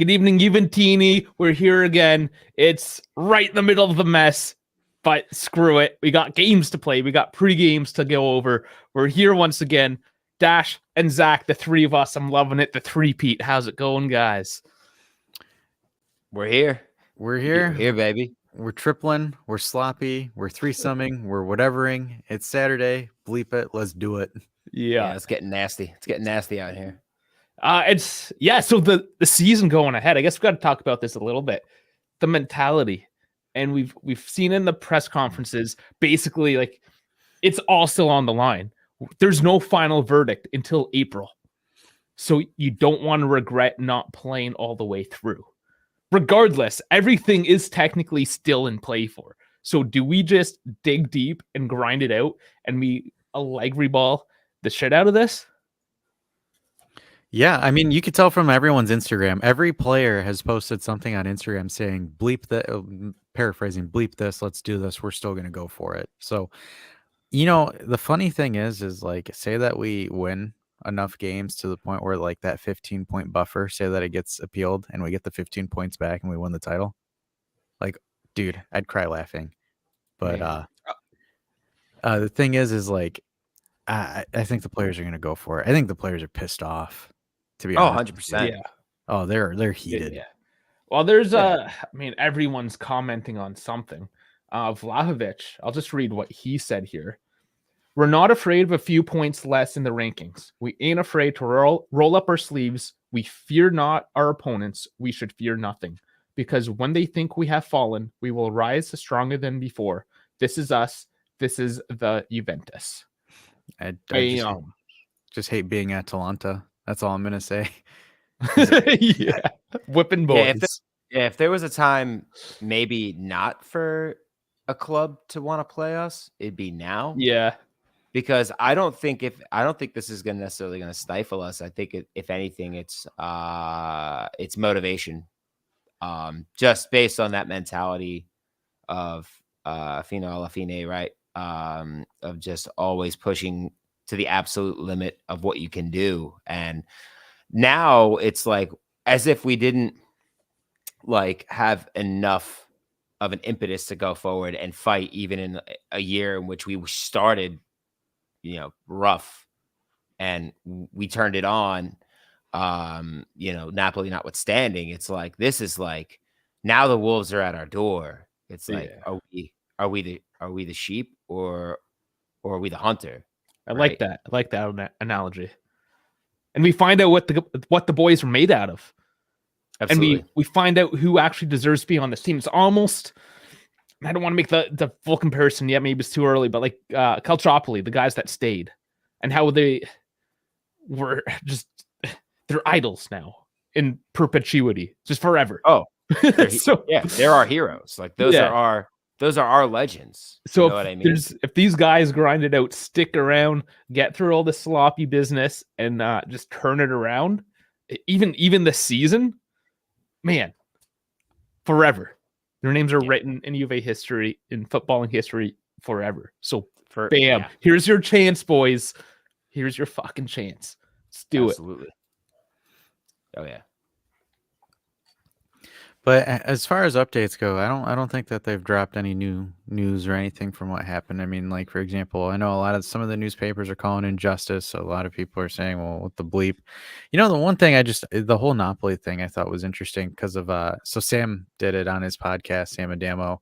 Good evening, Juventini. We're here again. It's right in the middle of the mess, but screw it. We got games to play. We got pre-games to go over. We're here once again. Dash and Zach, the three of us. I'm loving it. The three-peat. How's it going, guys? We're here. We're here. We're here, baby. We're tripling. We're sloppy. We're threesumming. We're whatevering. It's Saturday. Bleep it. Let's do it. Yeah. It's getting nasty. It's getting nasty out here. So the season going ahead, I guess we've got to talk about this a little bit. The mentality. And we've seen in the press conferences, basically, like, it's all still on the line. There's no final verdict until April. So you don't want to regret not playing all the way through. Regardless, everything is technically still in play for. So do we just dig deep and grind it out and we Allegri ball the shit out of this? Yeah, I mean, you could tell from everyone's Instagram. Every player has posted something on Instagram saying, bleep that, paraphrasing, bleep this, let's do this. We're still going to go for it. So, you know, the funny thing is like, say that we win enough games to the point where like that 15-point buffer, say that it gets appealed and we get the 15 points back and we win the title. Like, dude, I'd cry laughing. But the thing is like, I think the players are going to go for it. I think the players are pissed off. To be honest. 100%. Yeah. Oh, they're heated. Yeah. Well, there's everyone's commenting on something. Vlahovic, I'll just read what he said here. We're not afraid of a few points less in the rankings. We ain't afraid to roll up our sleeves. We fear not our opponents. We should fear nothing. Because when they think we have fallen, we will rise stronger than before. This is us. This is the Juventus. I just hate being Atalanta. That's all I'm going to say. Yeah. Whipping boys. If there was a time maybe not for a club to want to play us, it'd be now. Yeah. Because I don't think this is necessarily going to stifle us. I think if anything, it's motivation. Just based on that mentality of fino alla fine, right? Of just always pushing to the absolute limit of what you can do. And now it's like as if we didn't like have enough of an impetus to go forward and fight, even in a year in which we started, rough and we turned it on, Napoli notwithstanding. It's like, this is like, now the wolves are at our door. It's like, are we the sheep or are we the hunter? I like that. I like that analogy. And we find out what the boys are made out of. Absolutely. And we find out who actually deserves to be on this team. It's almost, I don't want to make the full comparison yet. Maybe it's too early, but like Calciopoli, the guys that stayed, and how they were just, they're idols now in perpetuity, just forever. Oh, they're our heroes. Like those are our legends. So you know what I mean? If these guys grind it out, stick around, get through all the sloppy business, and just turn it around, even this season, man, forever. Their names are written in Juve history, in footballing history, forever. So, here's your chance, boys. Here's your fucking chance. Let's do it. Absolutely. Oh yeah. But as far as updates go, I don't think that they've dropped any new news or anything from what happened. I mean, like, for example, I know some of the newspapers are calling injustice. So a lot of people are saying, well, what the bleep? The one thing the whole Napoli thing I thought was interesting because of, so Sam did it on his podcast, Sam Adamo,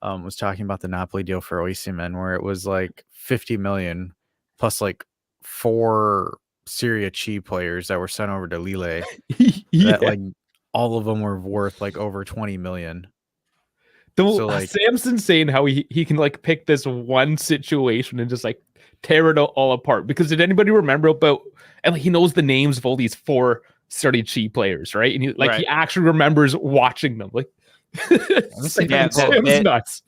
was talking about the Napoli deal for Osimhen, where it was like 50 million plus like 4 Serie C players that were sent over to Lille. Yeah. That, like, all of them were worth like over 20 million. Sam's insane how he can like pick this one situation and just like tear it all apart. Because did anybody remember about, and like, he knows the names of all these 4 Serie C players, right? And he actually remembers watching them. Like, Sam's nuts.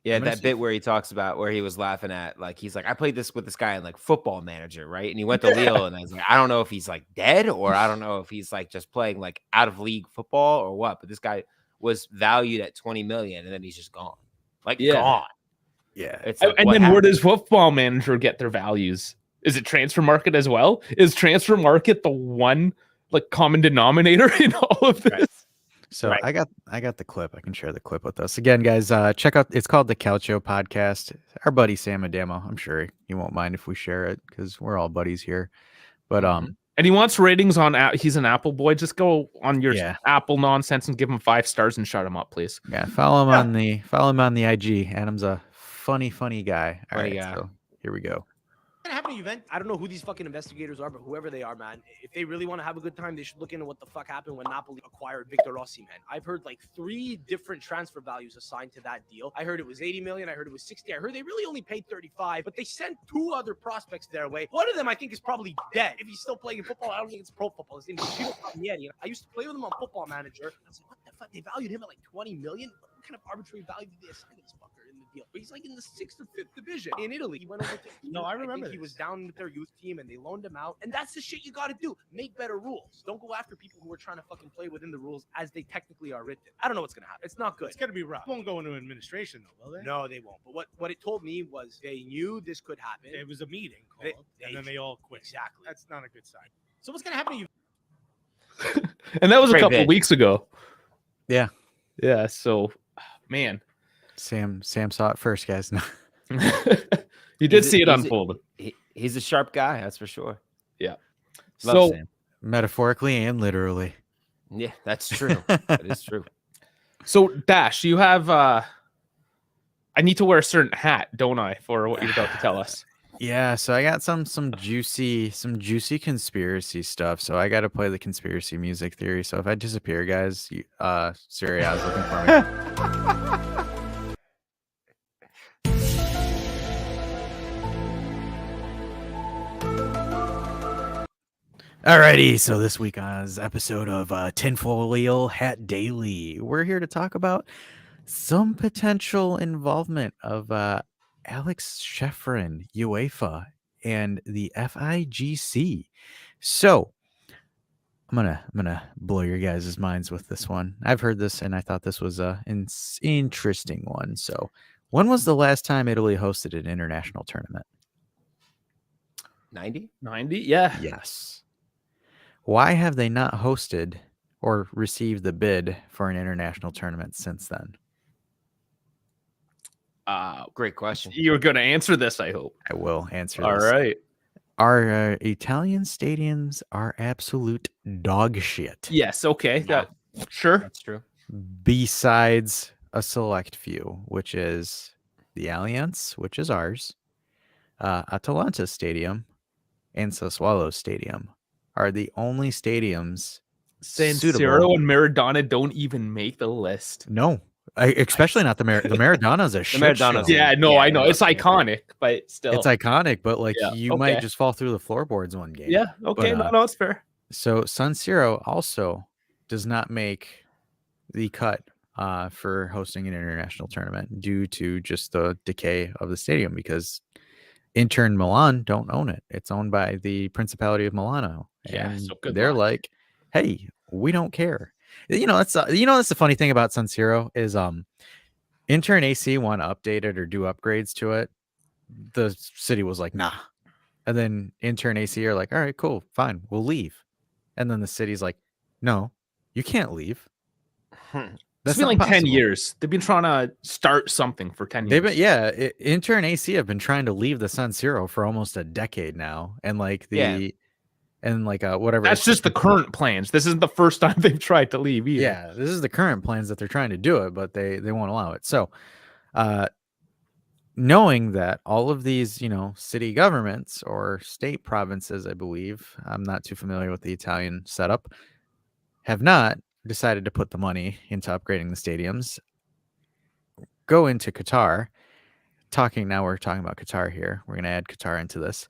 Yeah, that bit where he talks about where he was laughing at, like, he's like, I played this with this guy in like Football Manager, right? And he went to Lille, and I was like, I don't know if he's like dead or I don't know if he's like just playing like out of league football or what. But this guy was valued at 20 million, and then he's just gone, gone. Yeah, it's like, and then happened? Where does Football Manager get their values? Is it Transfer Market as well? Is Transfer Market the one like common denominator in all of this? So Right. I got the clip. I can share the clip with us. Again, guys, check out, it's called the Calcio Podcast. Our buddy Sam Adamo, I'm sure he won't mind if we share it because we're all buddies here. But And he wants ratings on he's an Apple boy. Just go on your Yeah. Apple nonsense and give him 5 stars and shut him up, please. yeah, follow him on the IG. Adam's a funny guy. All Funny right, guy. so here we go. Gonna happen to Juventus. I don't know who these fucking investigators are, but whoever they are, man, if they really want to have a good time, they should look into what the fuck happened when Napoli acquired Victor Rossi, man. I've heard like 3 different transfer values assigned to that deal. I heard it was 80 million. I heard it was 60. I heard they really only paid 35, but they sent 2 other prospects their way. One of them I think is probably dead. If he's still playing in football, I don't think it's pro football. His name is Gio Palmieri. You know, I used to play with him on Football Manager. I was like, what the fuck? They valued him at like 20 million? What kind of arbitrary value did they assign to this fucker in the deal? But he's like in the 6th or 5th division in Italy. He went over to No, I remember think he was down with their youth team and they loaned him out. And that's the shit you got to do. Make better rules. Don't go after people who are trying to fucking play within the rules as they technically are written. I don't know what's going to happen. It's not good. It's gonna be rough. Won't go into administration though, will they? No, they won't. But what it told me was they knew this could happen. It was a meeting They- called, and then they all quit. Exactly. That's not a good sign. So what's gonna happen to you? And that was a Great couple bid. weeks ago. Yeah. Yeah. So, man, Sam saw it first, guys. No. you did see it unfold. He's a sharp guy, that's for sure. Love So, Sam. Metaphorically and literally. Yeah, that's true. That is true. so Dash, you have. I need to wear a certain hat, don't I, for what you're about to tell us? Yeah, so I got some juicy conspiracy stuff. So I got to play the conspiracy music theory. So if I disappear, guys, Siri, I was looking for me. Alrighty, so this week on episode of Tinfoil Hat Daily, we're here to talk about some potential involvement of Alex Schefrin, UEFA, and the FIGC. So I'm gonna blow your guys' minds with this one. I've heard this, and I thought this was an interesting one. So, when was the last time Italy hosted an international tournament? 90? 90? Yeah. Yes. Why have they not hosted or received the bid for an international tournament since then? Great question. You're going to answer this, I hope. I will answer All this. right. Our Italian stadiums are absolute dog shit. Yes. Okay. Yeah. Sure. That's true. Besides a select few, which is the Allianz, which is ours, Atalanta Stadium, and Sassuolo Stadium are the only stadiums San suitable. Siro and Maradona don't even make the list. No, especially not the Maradona's a shit Maradona's show. Yeah, no, Yeah, I know. yeah, It's yeah. iconic, but still. It's iconic, but like Yeah, you okay. might just fall through the floorboards one game. Yeah. Okay. But, no, it's fair. So San Siro also does not make the cut for hosting an international tournament due to just the decay of the stadium because Inter and Milan don't own it. It's owned by the Principality of Milano. Yeah, And so good they're luck. like, hey, we don't care. That's the funny thing about San Siro is Inter and AC want to update it or do upgrades to it. The city was like, nah. And then Inter and AC are like, all right, cool, fine, we'll leave. And then the city's like, no, you can't leave. It's been like 10 years. They've been trying to start something for 10 years. Inter and AC have been trying to leave the San Siro for almost a decade now. And like whatever. That's just the current plans. This isn't the first time they've tried to leave either. Yeah, this is the current plans that they're trying to do it, but they won't allow it. So knowing that all of these, city governments or state provinces, I believe, I'm not too familiar with the Italian setup, have not decided to put the money into upgrading the stadiums, go into Qatar. We're talking about Qatar here. We're going to add Qatar into this.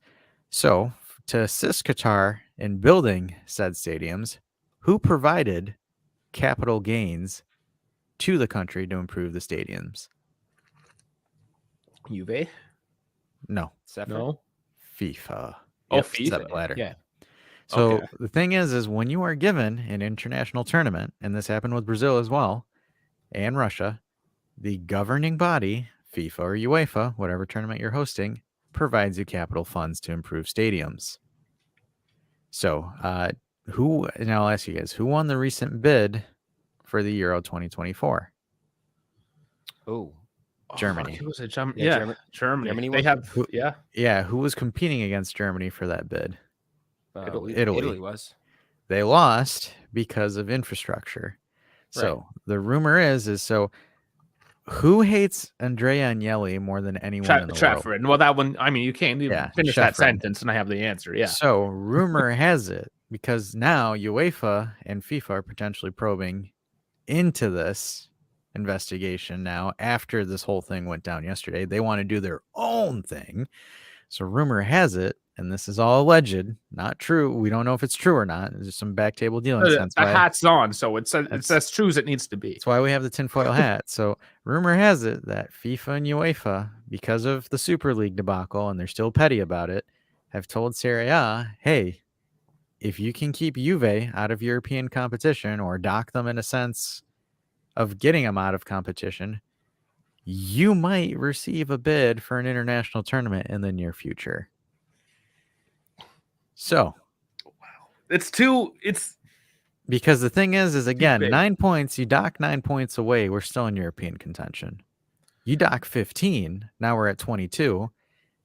So to assist Qatar in building said stadiums, who provided capital gains to the country to improve the stadiums? Juve? No, No. FIFA. Oh, Yep, FIFA. step ladder. Yeah. So Okay. the thing is when you are given an international tournament, and this happened with Brazil as well, and Russia, the governing body, FIFA or UEFA, whatever tournament you're hosting, provides you capital funds to improve stadiums. So now I'll ask you guys, who won the recent bid for the Euro 2024? Oh, Germany. Who was it? Yeah, Germany. Germany They won. have Yeah, who was competing against Germany for that bid? Italy. Italy was. They lost because of infrastructure. So the rumor is so who hates Andrea Agnelli more than anyone in the world? Trafford. Well, that one, I mean, you can't even finish that Sheffrin. sentence and I have the answer. Yeah. So rumor has it, because now UEFA and FIFA are potentially probing into this investigation now after this whole thing went down yesterday. They want to do their own thing. So rumor has it, and this is all alleged, not true. We don't know if it's true or not. There's some back table dealings. The hat's on, so it's as true as it needs to be. That's why we have the tinfoil hat. So rumor has it that FIFA and UEFA, because of the Super League debacle, and they're still petty about it, have told Serie A, hey, if you can keep Juve out of European competition or dock them in a sense of getting them out of competition, you might receive a bid for an international tournament in the near future. So, It's because the thing is again, big. 9 points, you dock 9 points away, we're still in European contention. You dock 15, now we're at 22.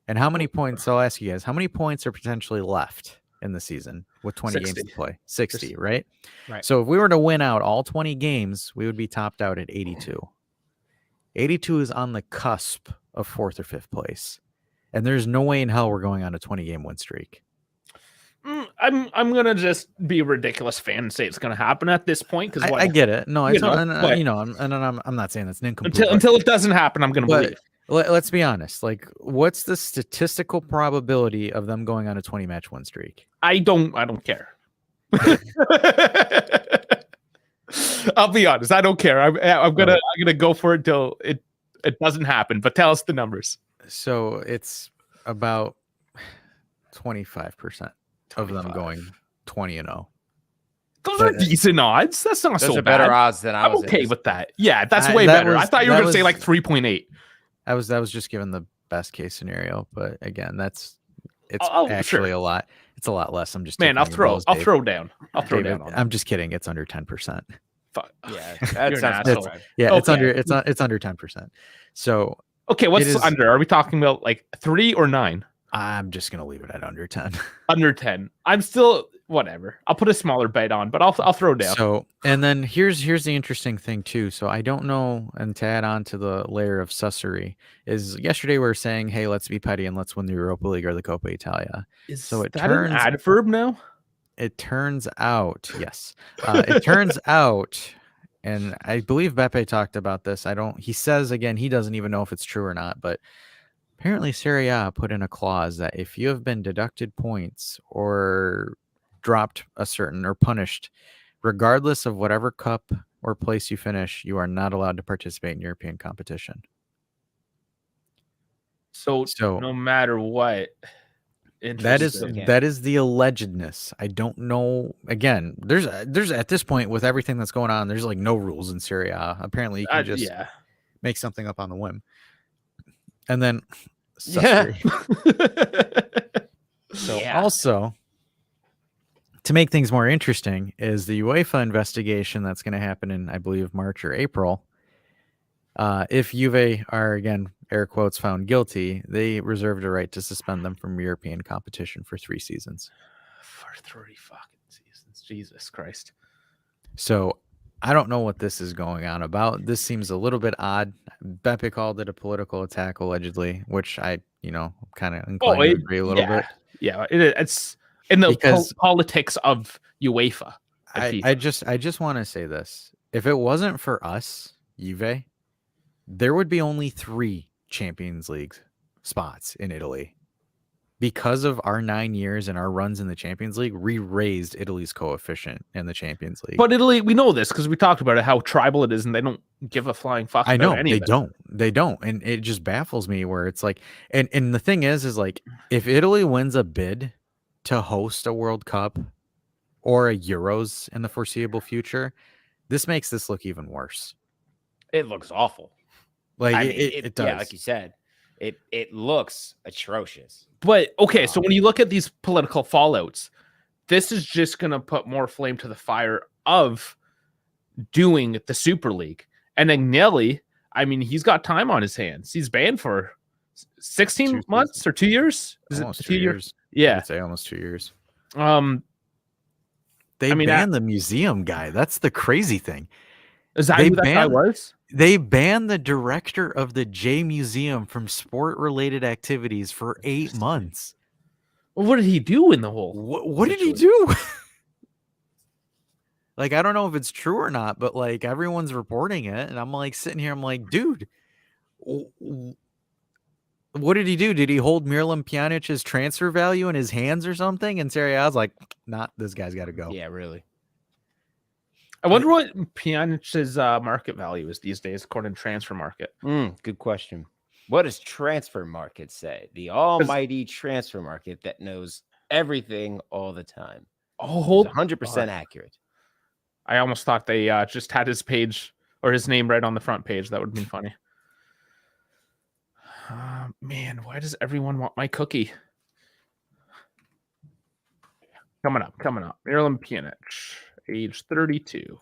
And how many points, I'll ask you guys, how many points are potentially left in the season with 20 games to play? 60, right? Right. So if we were to win out all 20 games, we would be topped out at 82. 82 is on the cusp of 4th or 5th place. And there's no way in hell we're going on a 20-game win streak. I'm gonna just be a ridiculous fan and say it's gonna happen at this point because I get it. No, I'm not saying that's an incomplete. Until it doesn't happen, I'm gonna believe. Let's be honest. Like, what's the statistical probability of them going on a 20-match win streak? I don't care. I'll be honest. I don't care. I'm gonna go for it till it doesn't happen. But tell us the numbers. So it's about 25% of them going 20-0. Those are decent odds. That's not Those so are bad. better odds than I'm okay with that. Yeah, that's way better. I thought you were gonna say like 3.8. That was just given the best case scenario, but again, it's actually sure. a lot. It's a lot less. I'm just I'll throw down. I'll throw David, down. On I'm just kidding. It's under 10%. Fuck. Yeah, You're that an sounds asshole. right. Yeah, Okay. it's under 10%. So Okay, what's under? Are we talking about like 3 or 9? I'm just gonna leave it at under 10. Under 10. I'm still whatever. I'll put a smaller bet on, but I'll throw down. So, and then here's the interesting thing too. So I don't know, and to add on to the layer of sussery, is yesterday we were saying, hey, let's be petty and let's win the Europa League or the Coppa Italia. So it turns an adverb now? It turns out, yes. It turns out, and I believe Beppe talked about this. He says again, he doesn't even know if it's true or not, but apparently Serie A put in a clause that if you have been deducted points or dropped a certain or punished, regardless of whatever cup or place you finish, you are not allowed to participate in European competition. So no matter what, that is the allegedness. I don't know. Again, there's at this point with everything that's going on, there's like no rules in Serie A. Apparently, you can just make something up on the whim. And then, also, to make things more interesting, is the UEFA investigation that's going to happen in, I believe, March or April. If Juve are, again, air quotes, found guilty, they reserved a right to suspend them from European competition for 3 seasons. For 3 fucking seasons. Jesus Christ. So I don't know what this is going on about. This seems a little bit odd. Beppe called it a political attack, allegedly, which I, kind of inclined to agree a little bit. Yeah, it's in the politics of UEFA. I just want to say this. If it wasn't for us, Juve, there would be only 3 Champions League spots in Italy. Because of our 9 years and our runs in the Champions League, we raised Italy's coefficient in the Champions League. But Italy, we know this because we talked about it, how tribal it is, and they don't give a flying fuck. I know, they don't. And it just baffles me where it's like, and the thing is like, if Italy wins a bid to host a World Cup or a Euros in the foreseeable future, this makes this look even worse. It looks awful. Like it does. Yeah, like you said, it looks atrocious. But okay, so when you look at these political fallouts, this is just going to put more flame to the fire of doing the Super League. And Agnelli, I mean, he's got time on his hands. He's banned for 16 months or 2 years. Almost 2 years. Yeah, I'd say almost 2 years. They They banned the museum guy. That's the crazy thing. Is that They who that guy banned- was? They banned the director of the J Museum from sport-related activities for 8 months. Well, what did he do in the whole? What did he do? Like, I don't know if it's true or not, but like everyone's reporting it, and I'm like sitting here, I'm like, dude, what did he do? Did he hold Miralem Pjanic's transfer value in his hands or something? And Serie A's like, this guy's got to go. Yeah, really. I wonder what Pjanic's market value is these days, according to Transfer Market. Good question. What does Transfer Market say? The almighty Transfer Market that knows everything all the time. Oh, hold 100% accurate. I almost thought they just had his page or his name right on the front page. That would have been funny. Man, why does everyone want my cookie? Coming up. Miralem Pjanic, age 32.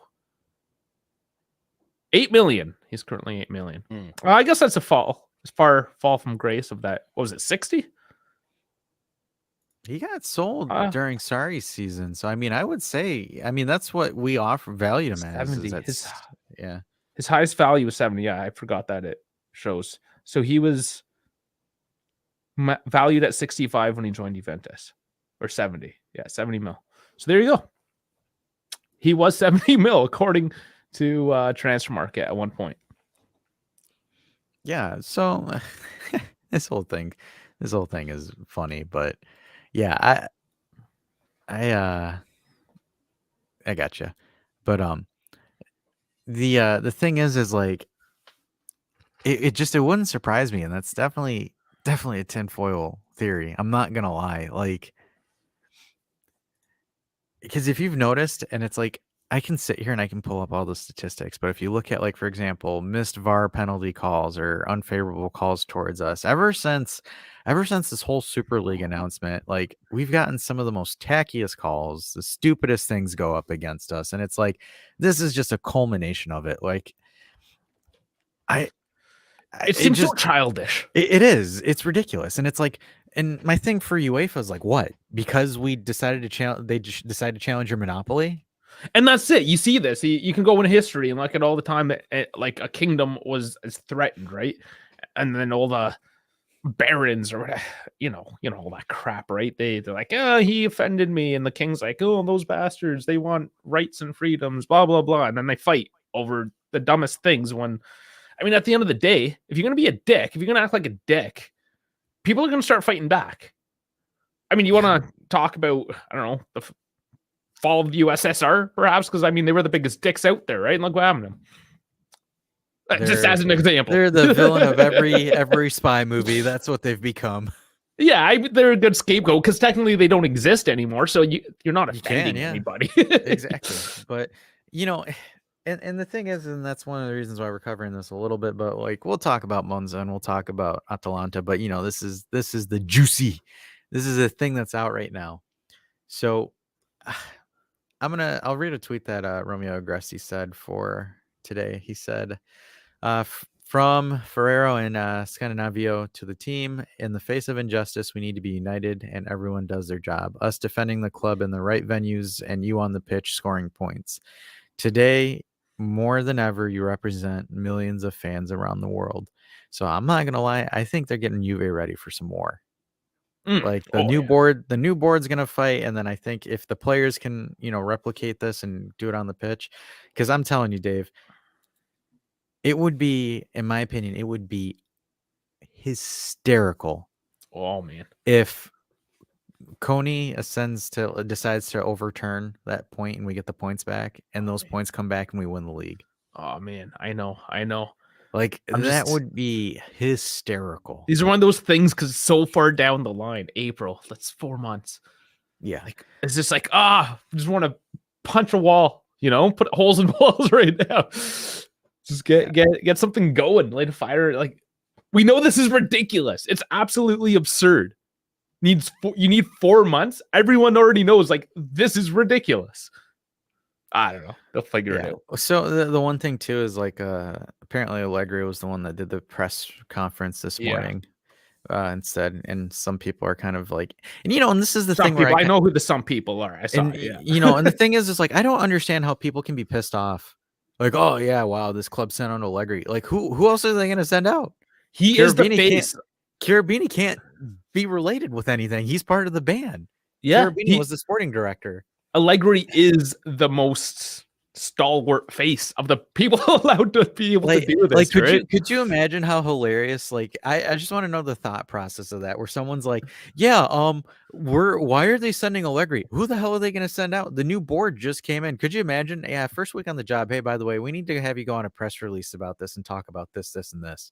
8 million. He's currently 8 million. I guess that's a fall. As far fall from grace of that. What was it, 60? He got sold during Sarri's season. So, I mean, I would say, that's what we offer valued him as. 70. Yeah. His highest value was 70. Yeah, I forgot that it shows. So he was valued at 65 when he joined Juventus. Or 70. Yeah, 70 mil. So there you go. He was 70 mil according to Transfer Market at one point. Yeah, so this whole thing is funny, but yeah, I gotcha. But the thing is like it wouldn't surprise me, and that's definitely a tinfoil theory. I'm not gonna lie, like, because if you've noticed, and it's like, I can sit here and I can pull up all the statistics, but if you look at, like, for example, missed VAR penalty calls or unfavorable calls towards us, ever since this whole Super League announcement, like, we've gotten some of the most tackiest calls, the stupidest things go up against us, and it's like, this is just a culmination of it. Like, it seems so childish. It is. It's ridiculous, and it's like, and my thing for UEFA is like, what? Because we decided to challenge, they just decided to challenge your monopoly. And that's it. You see this. You can go in history and look at all the time that like a kingdom is threatened, right? And then all the barons or whatever, you know all that crap, right? They're like, he offended me, and the king's like, oh, those bastards, they want rights and freedoms, blah blah blah, and then they fight over the dumbest things. When, I mean, at the end of the day, if you're gonna be a dick, if you're gonna act like a dick, people are gonna start fighting back. I mean, you want to talk about, I don't know, the fall of the USSR, perhaps, because I mean they were the biggest dicks out there, right? And look what happened to them. Just as an example, they're the villain of every spy movie. That's what they've become. Yeah, they're a good scapegoat because technically they don't exist anymore, so you're not offending anybody. Exactly, but and the thing is, and that's one of the reasons why we're covering this a little bit. But like, we'll talk about Monza and we'll talk about Atalanta, but this is the juicy. This is a thing that's out right now. So I'll read a tweet that Romeo Agresti said for today. He said, from Ferrero and Scandinavio to the team, in the face of injustice, we need to be united and everyone does their job. Us defending the club in the right venues and you on the pitch scoring points. Today, more than ever, you represent millions of fans around the world. So I'm not going to lie. I think they're getting Juve ready for some more. Like the new board's gonna fight, and then I think if the players can, replicate this and do it on the pitch, because I'm telling you, Dave, it would be, in my opinion, it would be hysterical. Oh man, if Coney decides to overturn that point and we get the points back, and those points come back and we win the league. Oh man, I know. Like, that would be hysterical. These are one of those things because so far down the line, April, that's 4 months. Yeah. Like, it's just like, just want to punch a wall, put holes in walls right now. Just get something going, light a fire. Like, we know this is ridiculous. It's absolutely absurd. You need 4 months. Everyone already knows, like, this is ridiculous. I don't know. They'll figure it out. So the one thing too is like apparently Allegri was the one that did the press conference this Yeah. morning instead, and some people are kind of like, and and this is the Some thing where people, I know who the some people are. I saw and it, yeah. and the thing is like I don't understand how people can be pissed off. Like, oh yeah, wow, this club sent on Allegri. Like who else are they going to send out? He is the face. Cherubini can't be related with anything. He's part of the band. Yeah, Cherubini was the sporting director. Allegri is the most stalwart face of the people allowed to be able to do this. Like, could you imagine how hilarious? Like, I just want to know the thought process of that, where someone's like, yeah, why are they sending Allegri? Who the hell are they going to send out? The new board just came in. Could you imagine? Yeah, first week on the job. Hey, by the way, we need to have you go on a press release about this and talk about this, this, and this.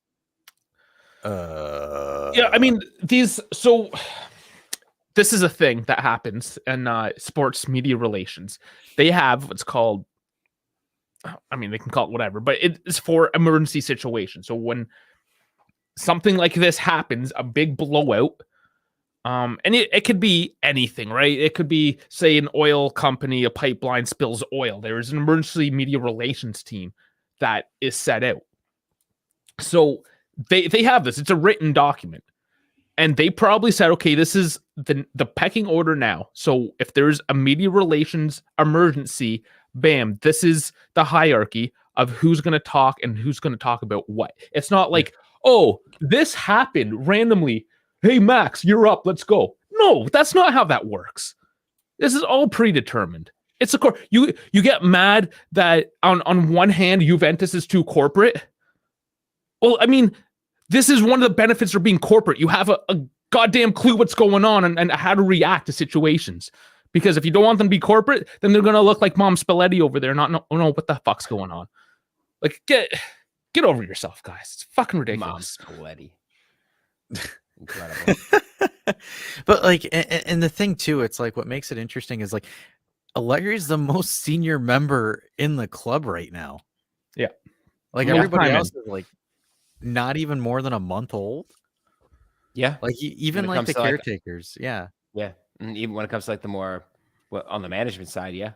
Yeah, I mean so this is a thing that happens in sports media relations. They have what's called, I mean, they can call it whatever, but it's for emergency situations. So when something like this happens, a big blowout, and it could be anything, right? It could be, say, an oil company, a pipeline spills oil. There is an emergency media relations team that is set out. So they have this. It's a written document. And they probably said, okay, this is the pecking order now. So if there's a media relations emergency, bam, this is the hierarchy of who's going to talk and who's going to talk about what. It's not like, oh, this happened randomly. Hey, Max, you're up. Let's go. No, that's not how that works. This is all predetermined. It's a you get mad that on one hand, Juventus is too corporate. Well, I mean, this is one of the benefits of being corporate. You have a goddamn clue what's going on and how to react to situations. Because if you don't want them to be corporate, then they're going to look like Mom Spalletti over there. Not know what the fuck's going on. Like, get over yourself, guys. It's fucking ridiculous. Mom Spalletti. Incredible. But like, and the thing too, it's like what makes it interesting is like Allegri is the most senior member in the club right now. Yeah. Like everybody else is like not even more than a month old. Yeah. Like even like the caretakers. Yeah. Yeah. And even when it comes to like the more on the management side. Yeah.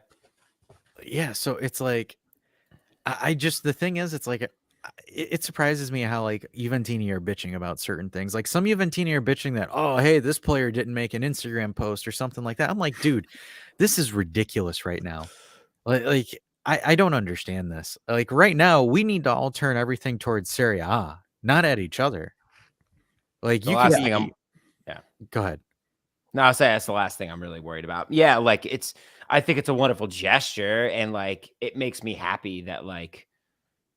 Yeah. So it's like, I just, the thing is, it's like, it surprises me how like Juventini are bitching about certain things. Like some Juventini are bitching that, oh, hey, this player didn't make an Instagram post or something like that. I'm like, dude, this is ridiculous right now. Like I don't understand this. Like right now, we need to all turn everything towards Serie A, not at each other. Like you can go ahead. No, I'll say that's the last thing I'm really worried about. Yeah, like I think it's a wonderful gesture, and like it makes me happy that like,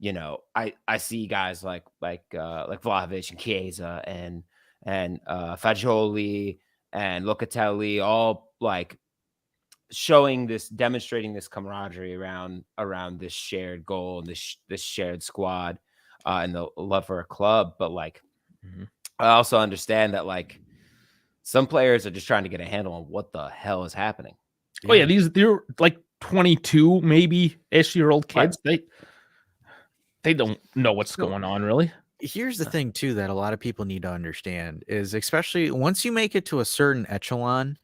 you know, I see guys like Vlahovic and Chiesa and Fagioli and Locatelli all like demonstrating this camaraderie around this shared goal and this shared squad and the love for a club. But like, I also understand that like some players are just trying to get a handle on what the hell is happening. Oh yeah, they're like 22 maybe ish year old kids. Right. They don't know what's going on really. Here's the thing too that a lot of people need to understand is, especially once you make it to a certain echelon,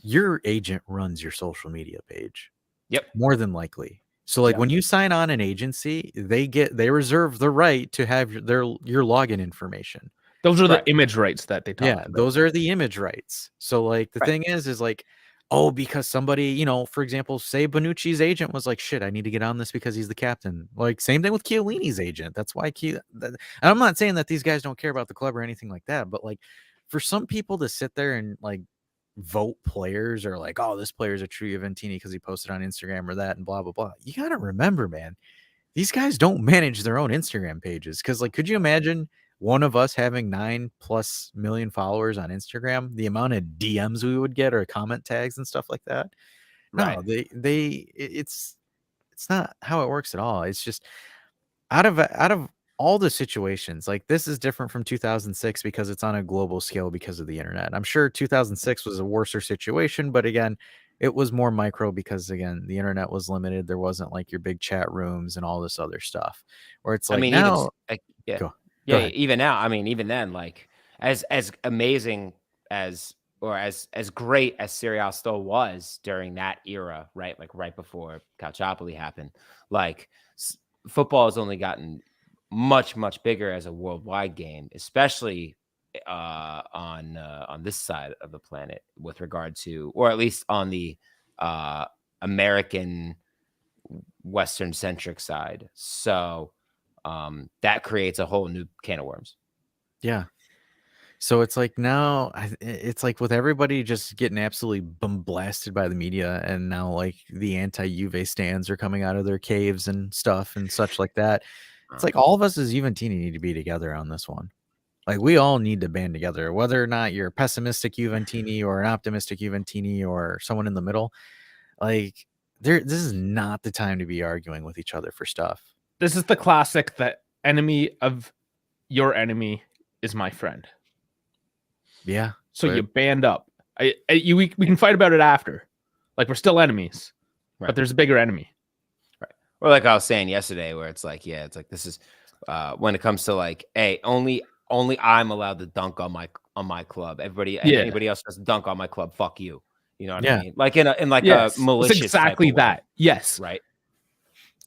your agent runs your social media page. Yep. More than likely. So like when you sign on an agency, they reserve the right to have your login information. Those are the image rights that they talk about. Those are the image rights. So like the thing is like, oh, because somebody, you know, for example, say Bonucci's agent was like, shit, I need to get on this because he's the captain. Like same thing with Chiellini's agent. That's why and I'm not saying that these guys don't care about the club or anything like that, but like for some people to sit there and like vote players or like, oh, this player's a true Juventini because he posted on Instagram or that and blah, blah, blah. You got to remember, man, these guys don't manage their own Instagram pages. Cause like, could you imagine one of us having 9+ million followers on Instagram, the amount of DMs we would get or comment tags and stuff like that? No, it's not how it works at all. It's just out of all the situations, like this is different from 2006 because it's on a global scale because of the internet. I'm sure 2006 was a worser situation, but again, it was more micro because again, the internet was limited. There wasn't like your big chat rooms and all this other stuff where it's like, I mean, now, even now, I mean, even then, like as amazing as or as great as Serie A still was during that era, right? Like right before Calciopoli happened, like football has only gotten much bigger as a worldwide game, especially on this side of the planet with regard to, or at least on the American Western centric side. So that creates a whole new can of worms. Yeah. So it's like now it's like with everybody just getting absolutely blasted by the media, and now like the anti-Juve stands are coming out of their caves and stuff and such like that. It's like all of us as Juventini need to be together on this one. Like we all need to band together, whether or not you're a pessimistic Juventini or an optimistic Juventini or someone in the middle. Like this is not the time to be arguing with each other for stuff. This is the classic, the enemy of your enemy is my friend. Yeah. So you band up. We can fight about it after. Like we're still enemies, but there's a bigger enemy. Right. Or like I was saying yesterday, where it's like, yeah, it's like this is when it comes to like, hey, only I'm allowed to dunk on my club. Anybody else has to dunk on my club. Fuck you. You know what I mean? Like in a malicious. It's exactly type of way. that. Yes. Right.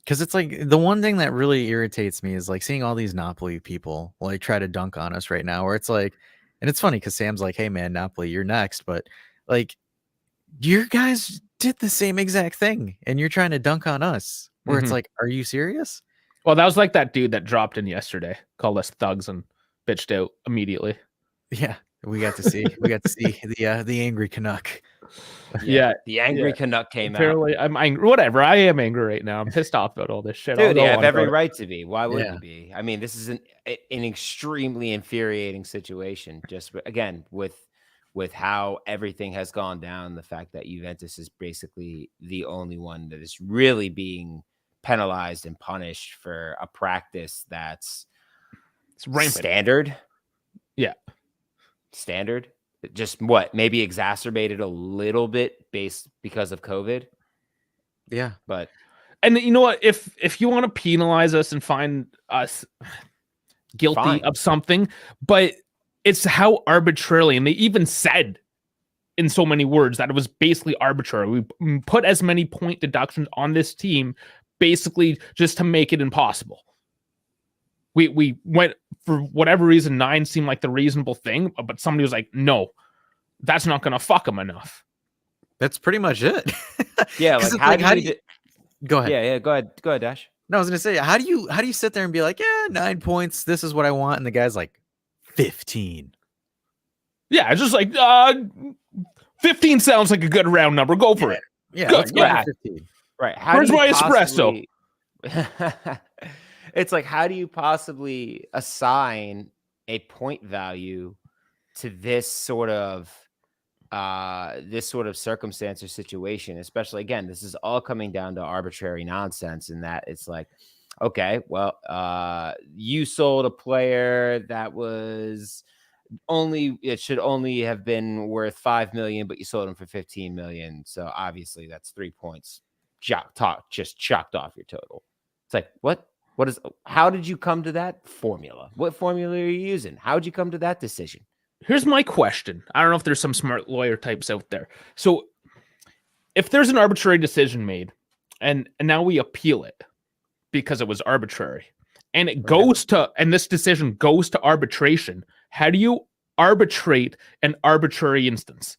Because it's like the one thing that really irritates me is like seeing all these Napoli people like try to dunk on us right now, where it's like, and it's funny because Sam's like, hey man, Napoli, you're next. But like, your guys did the same exact thing and you're trying to dunk on us, where it's like, are you serious? Well, that was like that dude that dropped in yesterday, called us thugs and bitched out immediately. Yeah. We got to see the angry Canuck. Yeah, the angry Canuck came Apparently, out. I'm angry. Whatever. I am angry right now. I'm pissed off about all this shit. Dude, they have every right to be. Why wouldn't you be? I mean, this is an extremely infuriating situation. Just again, with how everything has gone down, the fact that Juventus is basically the only one that is really being penalized and punished for a practice that's standard. Yeah. Standard. Just maybe exacerbated a little bit because of COVID. Yeah. But and you know what? If you want to penalize us and find us guilty of something, but it's how arbitrarily, and they even said in so many words that it was basically arbitrary. We put as many point deductions on this team basically just to make it impossible. We went, for whatever reason, 9 seemed like the reasonable thing, but somebody was like, no, that's not going to fuck them enough. That's pretty much it. Yeah. Like, how do you go ahead. Yeah. Go ahead, Dash. No, I was going to say, how do you sit there and be like, yeah, 9 points. This is what I want. And the guy's like 15. Yeah. It's just like, 15 sounds like a good round number. Go for it. Yeah. Good. Let's go for 15. Right. Where's my espresso? It's like, how do you possibly assign a point value to this sort of circumstance or situation? Especially, again, this is all coming down to arbitrary nonsense, in that it's like, okay, well, you sold a player that was it should only have been worth 5 million, but you sold him for 15 million. So obviously that's 3 points just chalked off your total. It's like, how did you come to that formula? What formula are you using? How did you come to that decision? Here's my question. I don't know if there's some smart lawyer types out there. So if there's an arbitrary decision made and now we appeal it because it was arbitrary, and it goes to, and this decision goes to arbitration, how do you arbitrate an arbitrary instance?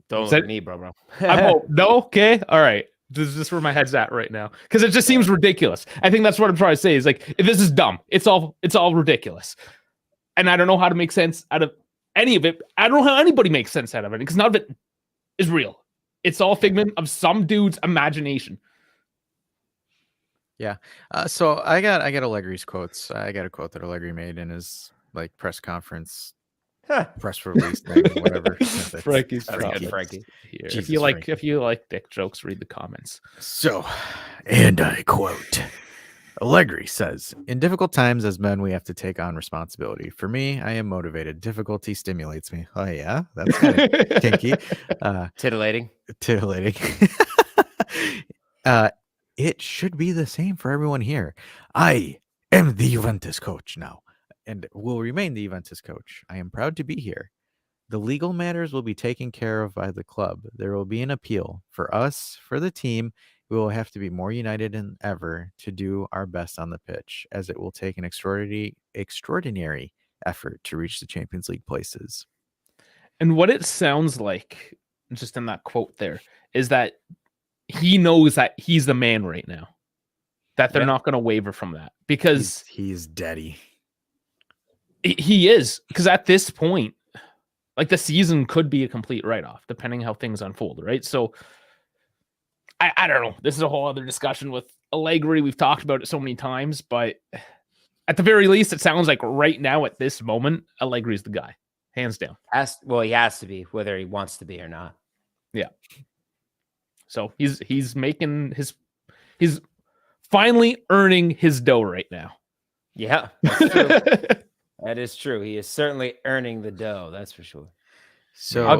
Don't look at me, bro. No? Okay. All right. This is where my head's at right now, because it just seems ridiculous. I think that's what I'm trying to say, is like, this is dumb. It's all ridiculous, and I don't know how to make sense out of any of it. I don't know how anybody makes sense out of it, because none of it is real. It's all figment of some dude's imagination. Yeah. So I got Allegri's quotes. I got a quote that Allegri made in his like press conference. Press release thing, whatever. Frankie's good, Frankie. Here. If you like dick jokes, read the comments. So, and I quote, Allegri says, "In difficult times as men, we have to take on responsibility. For me, I am motivated. Difficulty stimulates me." Oh yeah, that's kind of kinky. Titillating. It should be the same for everyone here. I am the Juventus coach now. and will remain the Juventus coach. I am proud to be here. The legal matters will be taken care of by the club. There will be an appeal. For us, for the team, we will have to be more united than ever to do our best on the pitch, as it will take an extraordinary effort to reach the Champions League places. And what it sounds like, just in that quote there, is that he knows that he's the man right now. That they're not going to waver from that, because he's daddy. He is, because at this point, like, the season could be a complete write-off, depending how things unfold, right? So, I don't know. This is a whole other discussion with Allegri. We've talked about it so many times, but at the very least, it sounds like right now, at this moment, Allegri's the guy, hands down. He has to be, whether he wants to be or not. Yeah. So he's making he's finally earning his dough right now. Yeah, that's true. That is true. He is certainly earning the dough. That's for sure. So I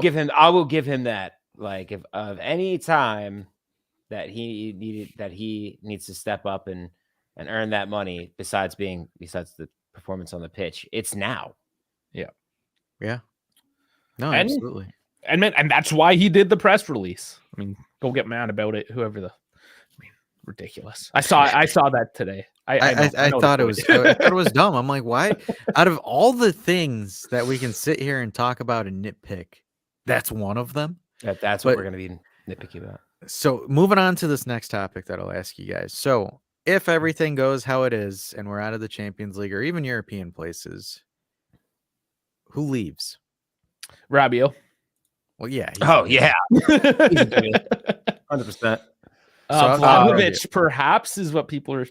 will give him that. Like, if of any time that he needs to step up and earn that money, besides the performance on the pitch, it's now. Yeah. No, And- absolutely. And that's why he did the press release. I mean, go get mad about it. Ridiculous. I saw that today. I thought it was dumb. I'm like, why? Out of all the things that we can sit here and talk about and nitpick, that's one of them. That's what we're going to be nitpicky about. So moving on to this next topic that I'll ask you guys. So if everything goes how it is and we're out of the Champions League or even European places, who leaves? Rabiot. Well, yeah. Oh, yeah. 100%. Vlahovic, perhaps, is what people are.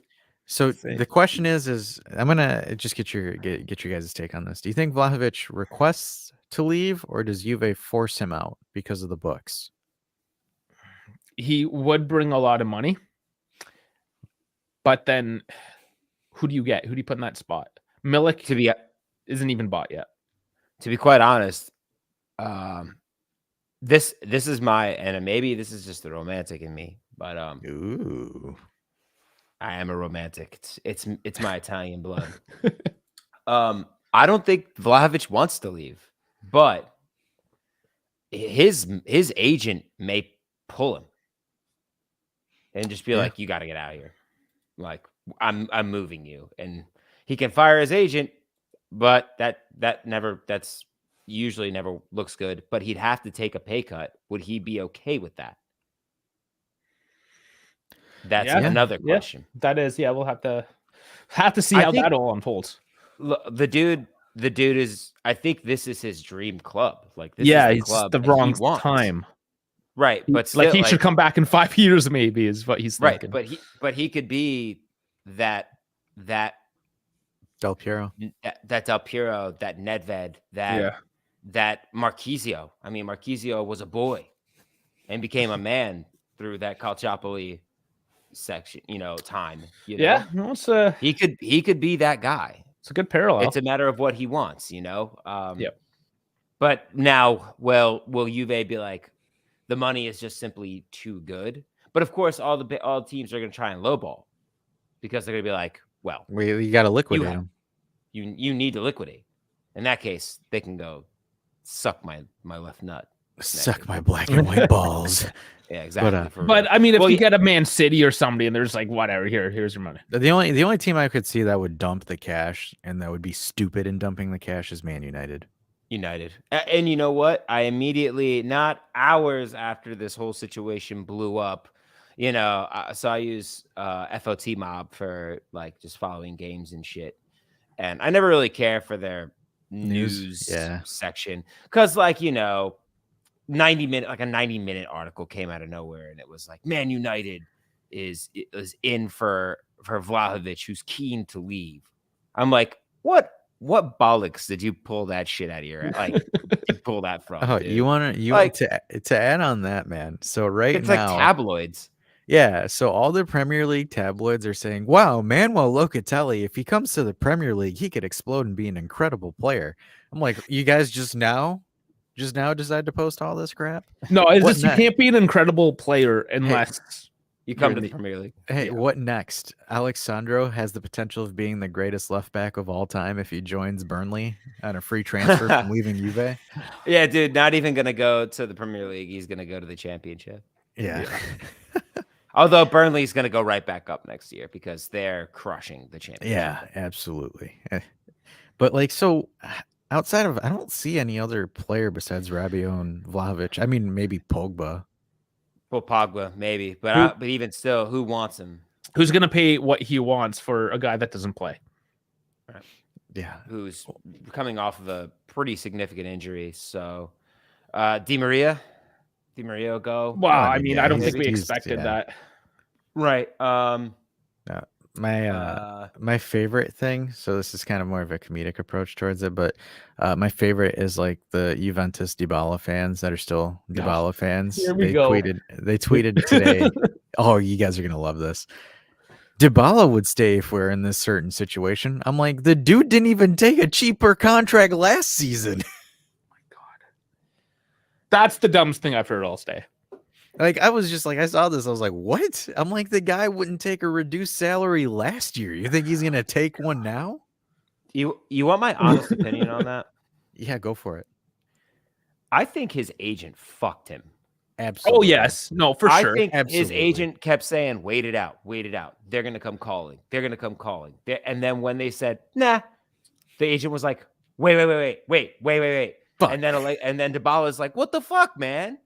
So the question is I'm gonna just get your guys' take on this. Do you think Vlahovic requests to leave, or does Juve force him out because of the books? He would bring a lot of money, but then who do you get? Who do you put in that spot? Milik isn't even bought yet. To be quite honest, this is and maybe this is just the romantic in me, but Ooh. I am a romantic. It's my Italian blood. I don't think Vlahovic wants to leave, but his agent may pull him and just be like, "You got to get out of here. Like, I'm moving you." And he can fire his agent, but that's usually never looks good. But he'd have to take a pay cut. Would he be okay with that? That's another question. That is, we'll have to see how that all unfolds. The dude is. I think this is his dream club. Like, this is the club the wrong time, right? But still, he should come back in 5 years, maybe, is what he's thinking. Right, but he could be that Del Piero, that Nedved, that Marchisio. I mean, Marchisio was a boy and became a man through that Calciopoli section, time. He could be that guy. It's a good parallel. It's a matter of what he wants, But now, will Juve be like, the money is just simply too good? But of course, all teams are going to try and lowball, because they're going to be like, well, you got to liquidate him. You need to liquidate. In that case, they can go suck my left nut. Suck my black and white balls. Yeah, exactly. But I mean, if you get a Man City or somebody and there's like, whatever, here's your money. The only team I could see that would dump the cash and that would be stupid in dumping the cash is Man United. And you know what? I immediately, not hours after this whole situation blew up, so I use FOT Mob for like just following games and shit. And I never really care for their news section, because like, 90-minute article came out of nowhere, and it was like, Man United is in for Vlahovic, who's keen to leave. I'm like, what bollocks did you pull that shit out of your you pull that from? Oh, dude? you want to add on that, man. So it's now, like tabloids. Yeah, so all the Premier League tabloids are saying, wow, Manuel Locatelli, if he comes to the Premier League, he could explode and be an incredible player. I'm like, you guys just now decide to post all this crap? No, it's just, you can't be an incredible player unless You come You're to the the- Premier League. Hey, Yeah. what next? Alexandro has the potential of being the greatest left back of all time if he joins Burnley on a free transfer from leaving Juve. Yeah, dude, not even gonna go to the Premier League. He's gonna go to the Championship. Yeah. Although Burnley's gonna go right back up next year because they're crushing the Championship. Yeah, absolutely. But like, so outside of, I don't see any other player besides Rabiot and Vlahovic. I mean, maybe Pogba. Well, Pogba maybe, but even still, who wants him? Who's going to pay what he wants for a guy that doesn't play? Yeah. Who's coming off of a pretty significant injury? So, Di Maria will go. Well, I mean, mean, yeah, I don't he's- think we he's- expected yeah. that. Right. My favorite thing, so this is kind of more of a comedic approach towards it, but my favorite is like the Juventus Dybala fans that are still Dybala fans. Here we They go. tweeted today. Oh, you guys are gonna love this. Dybala would stay if we're in this certain situation. I'm like, the dude didn't even take a cheaper contract last season. That's the dumbest thing I've heard all day. Like, I was just like, I saw this, I was like, what? I'm like, the guy wouldn't take a reduced salary last year. You think he's gonna take one now? You want my honest opinion on that? Yeah, go for it. I think his agent fucked him. Absolutely. Oh, yes. No, for I sure. think his Absolutely. agent kept saying, wait it out. They're going to come calling. And then when they said, nah, the agent was like, wait. Fuck. And then Dybala's like, what the fuck, man?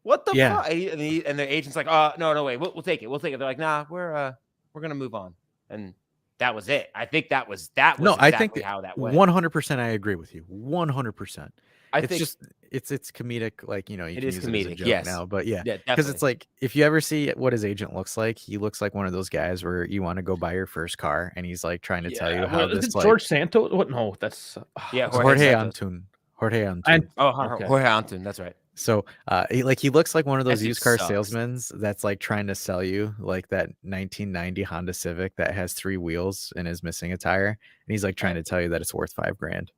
What the Yeah. fuck? And the agent's like, oh, no, wait, we'll take it. They're like, nah, we're going to move on. And that was it. I think that was No, exactly I think how that went. 100%. I agree with you. 100%. I It's think just it's comedic, like, you know, you It can is use it as a comedic, joke yes. now, but yeah, yeah, because it's definitely. like if you ever see what his agent looks like, he looks like one of those guys where you want to go buy your first car, and he's like trying to tell you how Well, is this it like George Santos? What? No, that's Yeah, Jorge Santos. Antun. Jorge Antun. And Jorge Antun, that's right. So he looks like one of those That dude used car sucks. salesmen that's like trying to sell you like that 1990 Honda Civic that has 3 wheels and is missing a tire, and he's like trying to tell you that it's worth $5,000.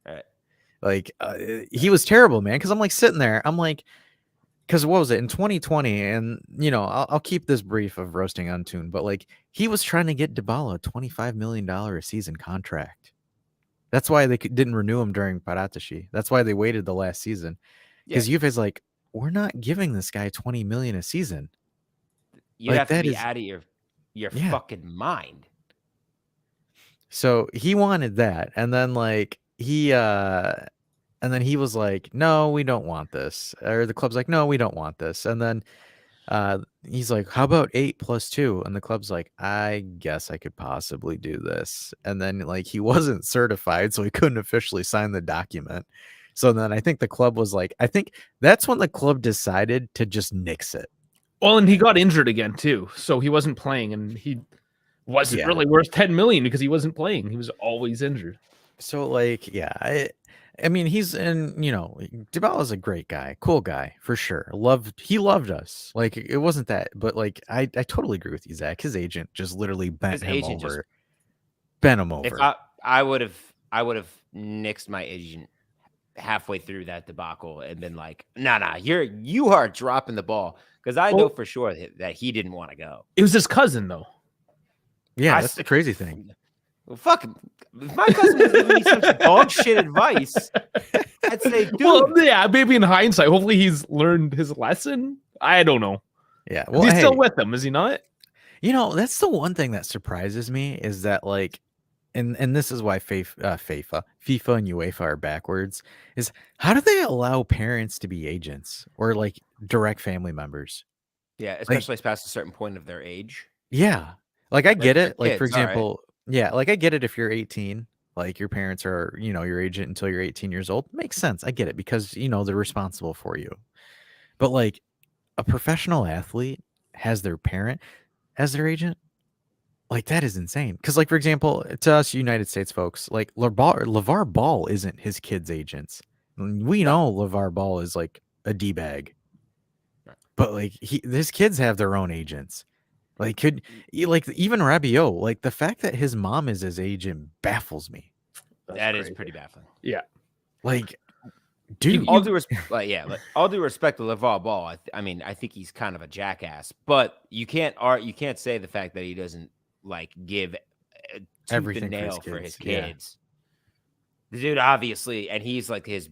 Right. Like he was terrible, man. Because I'm like sitting there, I'm like, because what was it in 2020? And you know, I'll keep this brief of roasting Untune, but like he was trying to get Dybala a $25 million a season contract. That's why they didn't renew him during Paratici. That's why they waited the last season. Because Juve's like, we're not giving this guy $20 million a season. You Like, have to that be is- out of your Yeah. fucking mind. So he wanted that, and then like he was like, no, we don't want this. Or the club's like, no, we don't want this. And then he's like, how about 8 + 2? And the club's like, I guess I could possibly do this. And then like he wasn't certified, so he couldn't officially sign the document. So then I think the club was like, I think that's when the club decided to just nix it. well, and he got injured again too, so he wasn't playing, and he wasn't Yeah. really worth 10 million because he wasn't playing. He was always injured. So like, yeah, I mean, he's in, you know, Dybala's a great guy, cool guy for sure. He loved us. Like it wasn't that, but like I totally agree with you, Zach. His agent just literally bent him over. If I would have nixed my agent halfway through that debacle and been like, nah, you are dropping the ball, because I know for sure that he didn't want to go. It was his cousin, though. Yeah, that's the crazy thing. Well, fuck, if my cousin was giving me such dog shit advice, I'd say, dude. Well, yeah, maybe in hindsight, hopefully he's learned his lesson. I don't know. Yeah, Well, he's still with them, is he not? You know, that's the one thing that surprises me is that like, and this is why FIFA and UEFA are backwards. Is how do they allow parents to be agents or like direct family members? Yeah, especially past a certain point of their age. Yeah, like I get they're it. Like for kids, all right. example, yeah, like I get it if you're 18, like your parents are, you know, your agent until you're 18 years old. Makes sense. I get it because you know they're responsible for you. But like a professional athlete has their parent as their agent. Like that is insane. Because, like, for example, to us United States folks, like LeVar Ball isn't his kid's agents. We know LeVar Ball is like a D-bag. But like his kids have their own agents. Like even Rabiot, like the fact that his mom is his agent baffles me. That is pretty baffling. Yeah. Like Dude, all due respect, all due respect to LeVar Ball, I mean, I think he's kind of a jackass. But you can't say the fact that he doesn't like give tooth Everything and for his nail for his kids, yeah. kids. The dude obviously, and he's like his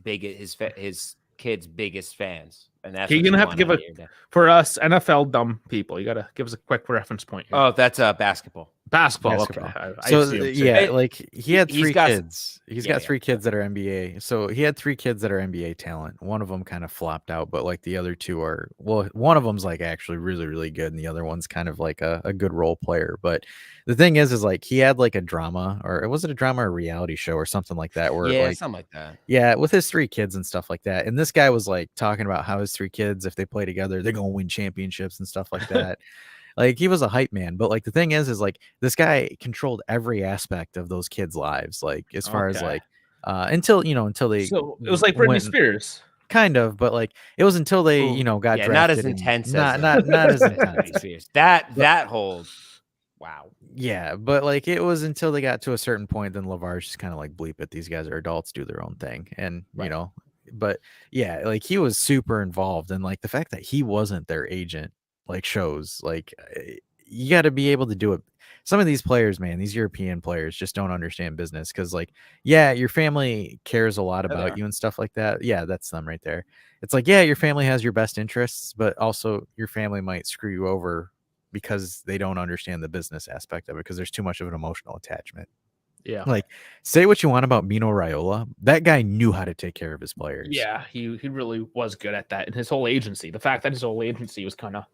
kids' biggest fans, and that's You're what gonna you have to want give out a of your day. for us NFL dumb people. You gotta give us a quick reference point here. Oh, that's basketball. Basketball. Basketball. Okay, I So assumed, too. yeah, It- like he had he's 3 got- kids. He's got 3 kids that are NBA. So he had 3 kids that are NBA talent. One of them kind of flopped out, but like the other 2 are one of them's like actually really, really good, and the other one's kind of like a good role player. But the thing is like he had like a drama, or was it a drama or a reality show or something like that, where like something like that. yeah, with his 3 kids and stuff like that. And this guy was like talking about how his 3 kids, if they play together, they're gonna win championships and stuff like that. Like he was a hype man, but like the thing is like this guy controlled every aspect of those kids' lives, like as far as Okay. like until they So it was like Britney went- Spears. kind of, but like it was until they Ooh, got drafted. not as and intense not as not as as intense. Britney Spears. That whole wow. Yeah, but like it was until they got to a certain point, then LeVar's just kind of like bleep it. These guys are adults, do their own thing, and Right. but yeah, like he was super involved, and like the fact that he wasn't their agent like shows like you got to be able to do it. Some of these players, man, these European players just don't understand business because like yeah, your family cares a lot Yeah, they about are. you and stuff like that. Yeah, that's them right there. It's like yeah, your family has your best interests, but also your family might screw you over because they don't understand the business aspect of it because there's too much of an emotional attachment. Yeah. Like, say what you want about Mino Raiola, that guy knew how to take care of his players. Yeah, he really was good at that. And his whole agency, the fact that his whole agency was kind of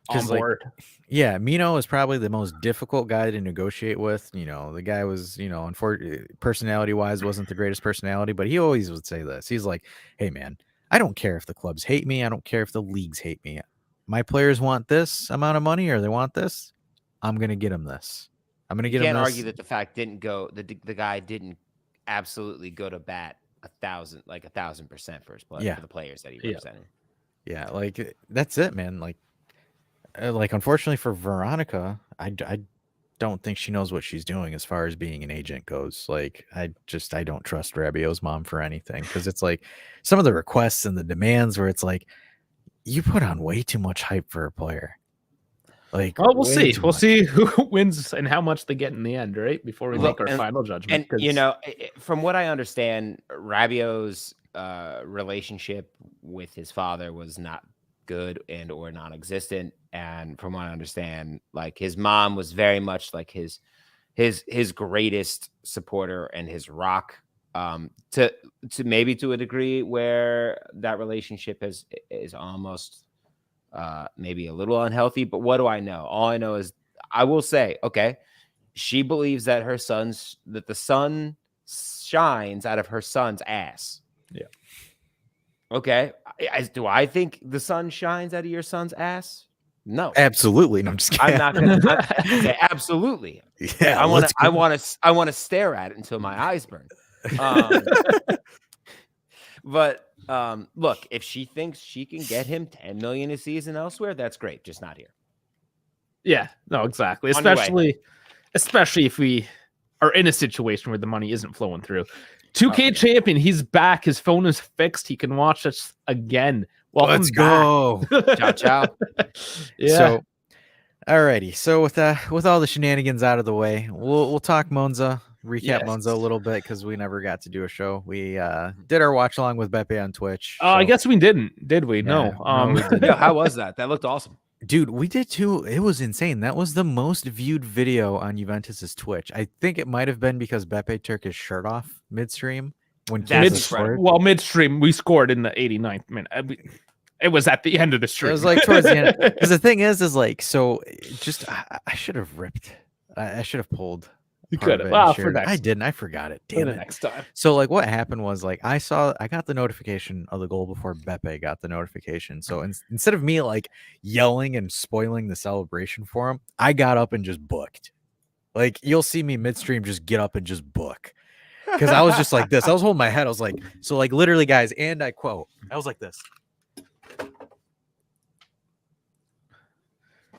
on 'Cause, like, board. Yeah, Mino is probably the most difficult guy to negotiate with. The guy was, unfortunately, personality-wise, wasn't the greatest personality, but he always would say this. He's like, "Hey, man, I don't care if the clubs hate me. I don't care if the leagues hate me. My players want this amount of money, or they want this. I'm gonna get them this. I'm gonna You get them can't this." argue that the fact didn't go the guy didn't absolutely go to bat 1,000% for his play Yeah. for the players that he Yeah. represented. Yeah, like that's it, man. Like unfortunately for Veronica, I don't think she knows what she's doing as far as being an agent goes. Like I don't trust Rabiot's mom for anything because it's like some of the requests and the demands where it's like you put on way too much hype for a player. Like, Well, we'll way see. too We'll much. see who wins and how much they get in the end, right? Before we Look, make our and- final judgment. And 'cause- from what I understand, Rabiot's relationship with his father was not good and or non-existent. And from what I understand, like his mom was very much like his greatest supporter and his rock. To maybe to a degree where that relationship is almost maybe a little unhealthy. But what do I know? All I know is I will say, okay, she believes that the sun shines out of her son's ass. Yeah. Okay. Do I think the sun shines out of your son's ass? No. Absolutely. No, I'm just kidding. I'm not gonna okay, absolutely. Yeah, I let's go. want to stare at it until my eyes burn. But look, if she thinks she can get him 10 million a season elsewhere, that's great. Just not here. Yeah, no, exactly. On your way. Especially if we are in a situation where the money isn't flowing through. 2K champion, he's back. His phone is fixed. He can watch us again. Welcome Let's back. go. Ciao, ciao. Yeah. So, alrighty. So with all the shenanigans out of the way, we'll talk Monza, recap Yes. Monza a little bit because we never got to do a show. We did our watch along with Beppe on Twitch. I so- guess we didn't, did we? Yeah, No. no, we didn't. Yo, how was that? That looked awesome. Dude, we did too. It was insane. That was the most viewed video on Juventus's Twitch. I think it might have been because Beppe took his shirt off midstream when That's Chiesa scored. incredible. Well, midstream, we scored in the 89th minute. It was at the end of the stream. It was like towards the end. Because the thing is like, so just I should have ripped. I should have pulled. You part could of have. it and Well, for shared it. next, I didn't. I forgot it. for Damn the it. next time. So like what happened was like I got the notification of the goal before Beppe got the notification. So instead of me like yelling and spoiling the celebration for him, I got up and just booked. Like you'll see me midstream just get up and just book. Because I was just like this. I was holding my head. I was like, so like literally guys, and I quote, I was like this.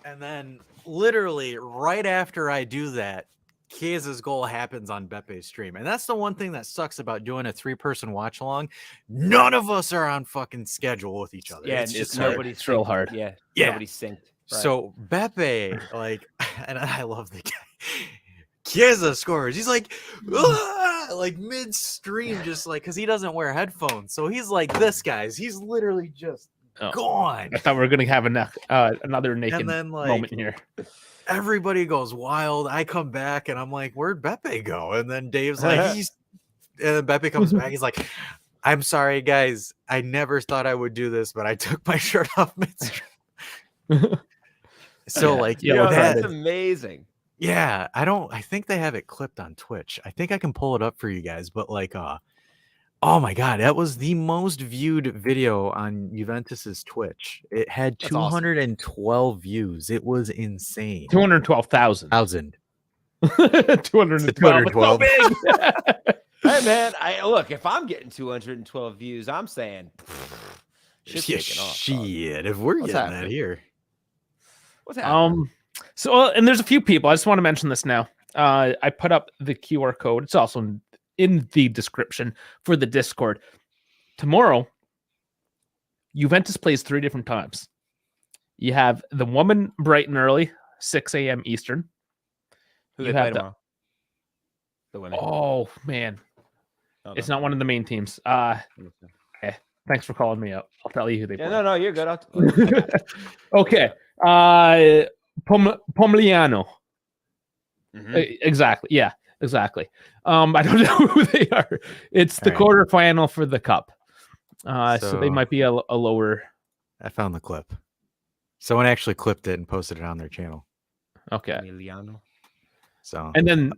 And then literally right after I do that, Chiesa's goal happens on Bepe's stream. And that's the one thing that sucks about doing a 3-person watch along. None of us are on fucking schedule with each other. Yeah, it's just hard. nobody's It's real synced. hard. Yeah, Yeah. nobody's synced. Right. So Bepe, like, and I love the guy. Chiesa scores. He's like, like midstream, just like, because he doesn't wear headphones. So he's like this, guys. He's literally just gone. I thought we were gonna have another naked And then, like, moment here. everybody goes wild. I come back and I'm like, where'd Bepe go? And then Dave's like, and then Bepe comes back. He's like, I'm sorry, guys. I never thought I would do this, but I took my shirt off midstream. So, like, Yeah, that's amazing. yeah, I think they have it clipped on Twitch. I think I can pull it up for you guys, but like, oh my God, that was the most viewed video on Juventus's Twitch. It had That's awesome. 212 views. It was insane. 212,000. 212. 212. It's so big. Hey man, look. If I'm getting 212 views, I'm saying shit's Yeah, taking off. dog. shit, if we're What's getting that happening? here. What's happening? So and there's a few people. I just want to mention this now. I put up the QR code. It's also in the description for the Discord. Tomorrow, Juventus plays 3 different times. You have the woman bright and early, 6 a.m. Eastern. Who you they have play the- tomorrow? The women. Oh man, Oh, it's no. not one of the main teams. Thanks for calling me up. I'll tell you who they Yeah, play. no, you're good. Okay. Pomigliano. Mhm. Exactly. Yeah, exactly. I don't know who they are. It's the All quarterfinal for the cup. So they So- might be a lower. I found the clip. Someone actually clipped it and posted it on their channel. Okay. Emiliano. So And then,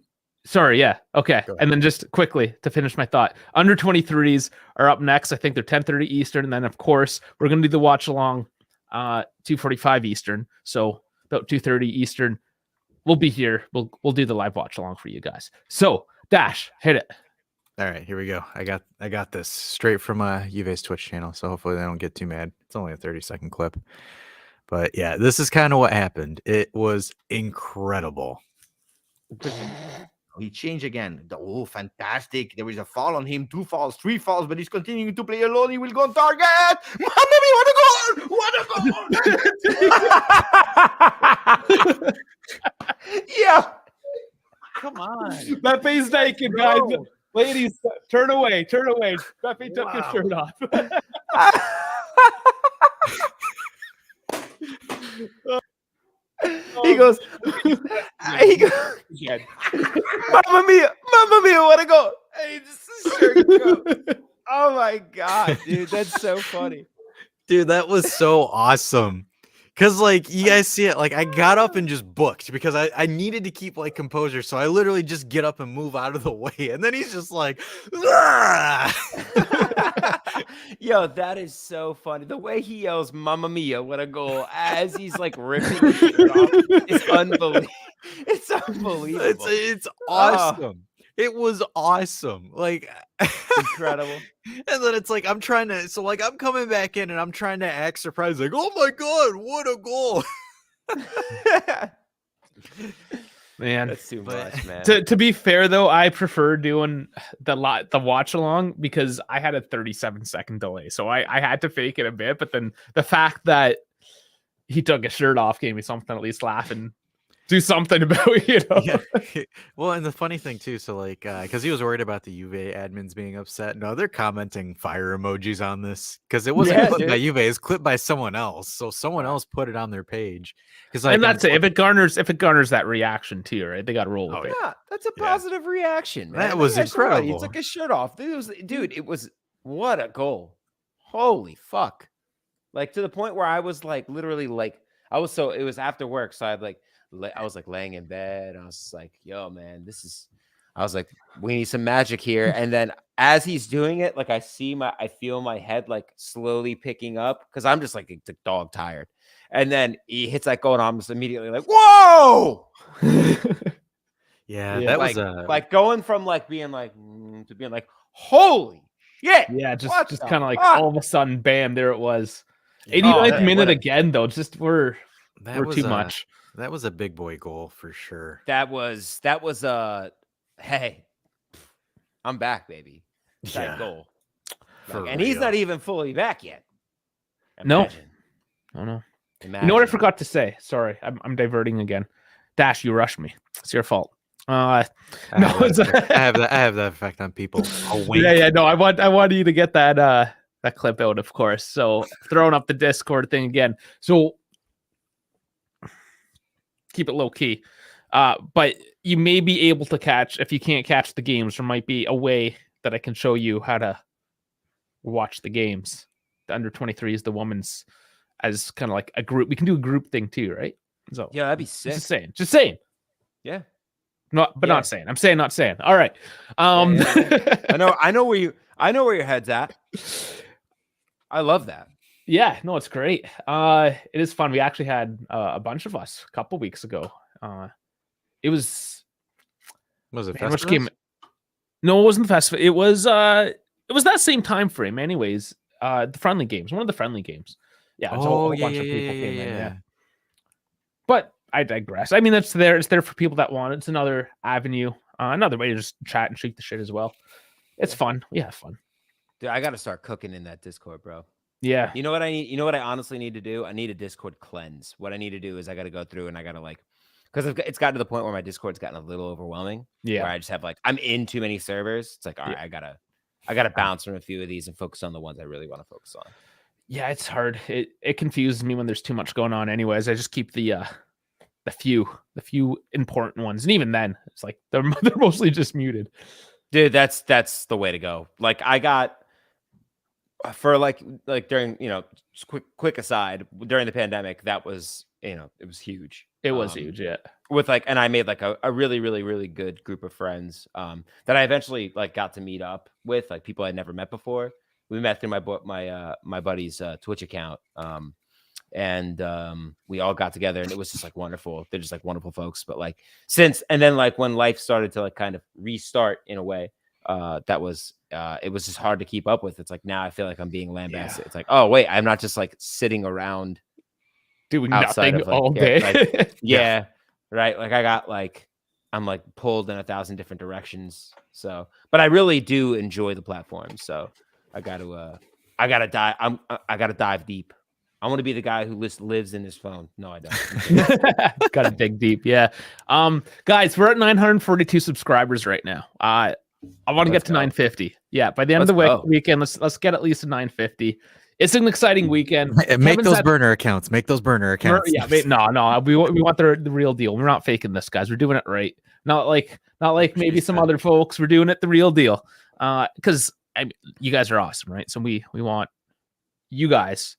sorry, yeah. Okay. Go ahead. And then just quickly to finish my thought, under 23s are up next. I think they're 10:30 Eastern. And then, of course, we're going to do the watch along 2:45 Eastern. So about 2:30 Eastern, we'll be here. We'll do the live watch along for you guys. So, Dash, hit it. all right, here we go. I got this straight from Juve's Twitch channel, so hopefully they don't get too mad. It's only a 30-second clip. But yeah, this is kind of what happened. It was incredible. He changed again. Oh, fantastic. There is a foul on him, 2 fouls, 3 fouls, but he's continuing to play alone. He will go on target. Mamma mia, what a goal! What a goal! Yeah. Come on. Bepe's naked, guys. No. Ladies, turn away. Turn away. Bepe took his Wow. shirt off. He goes. He goes. Yeah. Mamma mia, what a goal! Hey, this is sure goes. Oh my god, dude, that's so funny. Dude, that was so awesome. Cause like you guys see it, like I got up and just booked because I needed to keep like composure. So I literally just get up and move out of the way. And then he's just like, "Ah!" Yo, that is so funny. The way he yells "Mamma mia, what a goal!" as he's like ripping his shirt off, it's unbelievable. It's unbelievable. It's awesome. It was awesome. Like Incredible. And then it's like I'm coming back in and I'm trying to act surprised, like, oh my god, what a goal. Man. That's too But- much, man. To be fair though, I prefer doing the watch along because I had a 37-second delay. So I had to fake it a bit, but then the fact that he took his shirt off gave me something at least laugh and do something about it, you know. Yeah. Well, and the funny thing too, so like because he was worried about the Juve admins being upset. No, they're commenting fire emojis on this because it wasn't Yeah, clipped by dude. Juve, it's clipped by someone else. So someone else put it on their page. Because And that's it. If it garners that reaction too, right? They got to roll with Oh, it. Yeah, that's a Yeah. positive reaction, man. That was That's right. He incredible. took his shirt off. Dude, it was what a goal. Holy fuck. Like to the point where I was like literally like it was after work, so I was like laying in bed. I was just like, yo, man, I was like, we need some magic here. And then as he's doing it, like I feel my head like slowly picking up because I'm just like the dog tired. And then he hits that goal and I'm just immediately like, whoa. yeah, Yeah, that like, was like going from like being like to being like, holy shit. Yeah, What just the kind of like fuck? all of a sudden, bam, there it was. Yeah, 89th man, minute what a- again, though. Just we're that too was much. That was a big boy goal for sure. That was hey, I'm back, baby. That goal. For And he's real. not even fully back yet. No. Imagine. Oh no. Imagine. You know what I forgot to say? Sorry, I'm diverting again. Dash, you rushed me. It's your fault. I have that effect on people. I'll wink. Yeah. No, I want you to get that clip out, of course. So throwing up the Discord thing again. So keep it low key. But you may be able to catch, if you can't catch the games, there might be a way that I can show you how to watch the games. The under 23s, the women's, as kind of like a group. We can do a group thing too, right? So Yeah, that'd be sick. Just saying. Yeah. Not saying. I'm saying, not saying. All right. Yeah. I know where your head's at. I love that. Yeah, no, it's great. It is fun. We actually had a bunch of us a couple weeks ago. It was it man, which Festivus? game? No, it wasn't the festival. It was that same time frame. Anyways, the friendly games, one of the friendly games. Yeah, it's a whole bunch of people came in. Yeah. But I digress. I mean, it's there for people that want it. It's another avenue, another way to just chat and shoot the shit as well. It's fun. We have fun. Dude, I got to start cooking in that Discord, bro. Yeah. You know what I need? You know what I honestly need to do? I need a Discord cleanse. What I need to do is I got to go through and I got to because it's gotten to the point where my Discord's gotten a little overwhelming. Yeah. Where I just have I'm in too many servers. It's like, all right, I gotta bounce from a few of these and focus on the ones I really want to focus on. Yeah, it's hard. It confuses me when there's too much going on. Anyways, I just keep the few important ones, and even then, it's like they're mostly just muted. Dude, that's the way to go. Like I got for during just quick aside, during the pandemic, that was it was huge. It was huge, yeah. With and I made a really, really, really good group of friends that I eventually got to meet up with, people I'd never met before. We met through my buddy's Twitch account. And we all got together and it was just wonderful. They're just wonderful folks. But when life started to kind of restart in a way, it was just hard to keep up with. It's now I feel like I'm being lambasted. It's oh wait, I'm not just sitting around doing nothing all day. Right. I got I'm pulled in 1,000 different directions. So, but I really do enjoy the platform. So I gotta dive deep. I want to be the guy who lives in his phone. No, I don't. Got to dig deep. Yeah. Guys, we're at 942 subscribers right now. I want to get to 950. Yeah. By the end of the weekend, let's get at least a 950. It's an exciting weekend. Make those burner accounts. Make those burner accounts. Yeah. No. We want the real deal. We're not faking this, guys. We're doing it right. Not like maybe some other folks. We're doing it the real deal. Because you guys are awesome, right? So we want you guys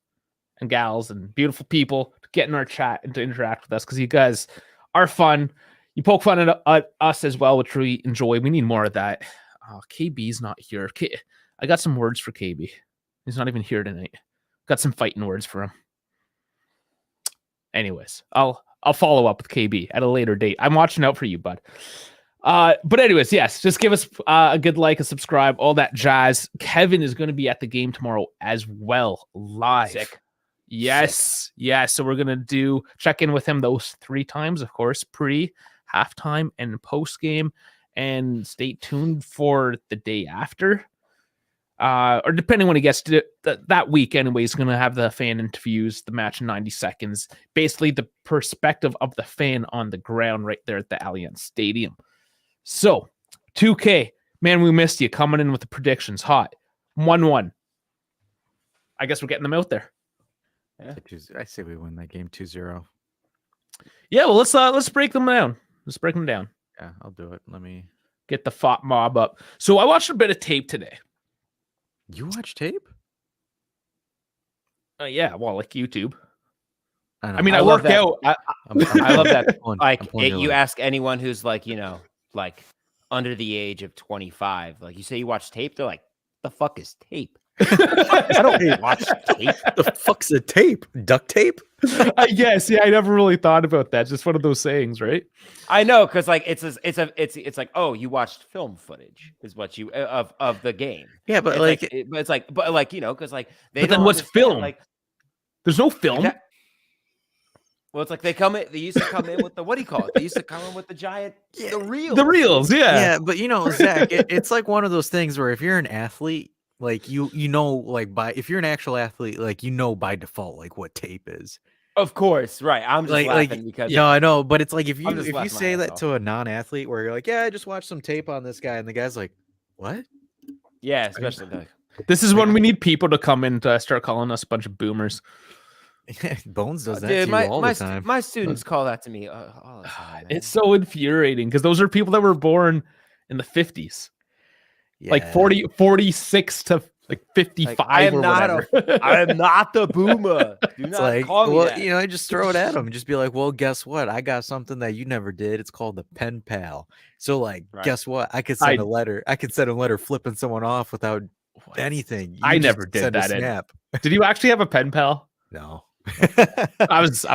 and gals and beautiful people to get in our chat and to interact with us because you guys are fun. You poke fun at us as well, which we enjoy. We need more of that. KB's not here. I got some words for KB. He's not even here tonight. Got some fighting words for him. Anyways, I'll follow up with KB at a later date. I'm watching out for you, bud. But anyways, yes, just give us a good like, a subscribe, all that jazz. Kevin is going to be at the game tomorrow as well, live. Sick. Yes. Sick. Yeah. So we're going to check in with him those 3 times, of course, pre, halftime, and post game. And stay tuned for the day after. Or depending when he gets to that week, anyway, he's going to have the fan interviews, the match in 90 seconds. Basically, the perspective of the fan on the ground right there at the Allianz Stadium. So, 2K, man, we missed you coming in with the predictions. Hot. 1-1. I guess we're getting them out there. Yeah. I say we win that game 2-0. Yeah, well, let's break them down. Let's break them down. Yeah, I'll do it. Let me get the FOP mob up. So I watched a bit of tape today. You watch tape? Yeah, well, like YouTube. I mean, I work out. I love that. You ask anyone who's under the age of 25, you say you watch tape, they're like, the fuck is tape? I don't watch tape. The fuck's a tape? Duct tape? Yes, yeah, I never really thought about that. It's just one of those sayings, right? I know, because it's like, oh, you watched film footage is what you of the game. Yeah, but because but then what's film? There's no film. Well, it's like they used to come in with the, what do you call it? They used to come in with the giant, the reels. The reels, yeah. Yeah, but Zach, it's like one of those things where if you're an athlete, like if you're an actual athlete, like by default, like what tape is. Of course, right. I'm just laughing because yeah, I know, but it's like if you laughing my say ass that off. to a non-athlete, where you're like, yeah, I just watched some tape on this guy, and the guy's like, what? Yeah, especially like, This is when we need people to come in to start calling us a bunch of boomers. Bones does that dude, to you all the time. my students call that to me all the time. It's so infuriating because those are people that were born in the 50s. Like 46 to like 55 Like, I am or not whatever. I am not the boomer. Do It's not like, call me that. I just throw it at them and just be like, well, guess what? I got something that you never did. It's called the pen pal. So, like, Right. guess what? I could send a letter. I could send a letter flipping someone off without anything. I just never did send a that. snap. Did you actually have a pen pal? No. I was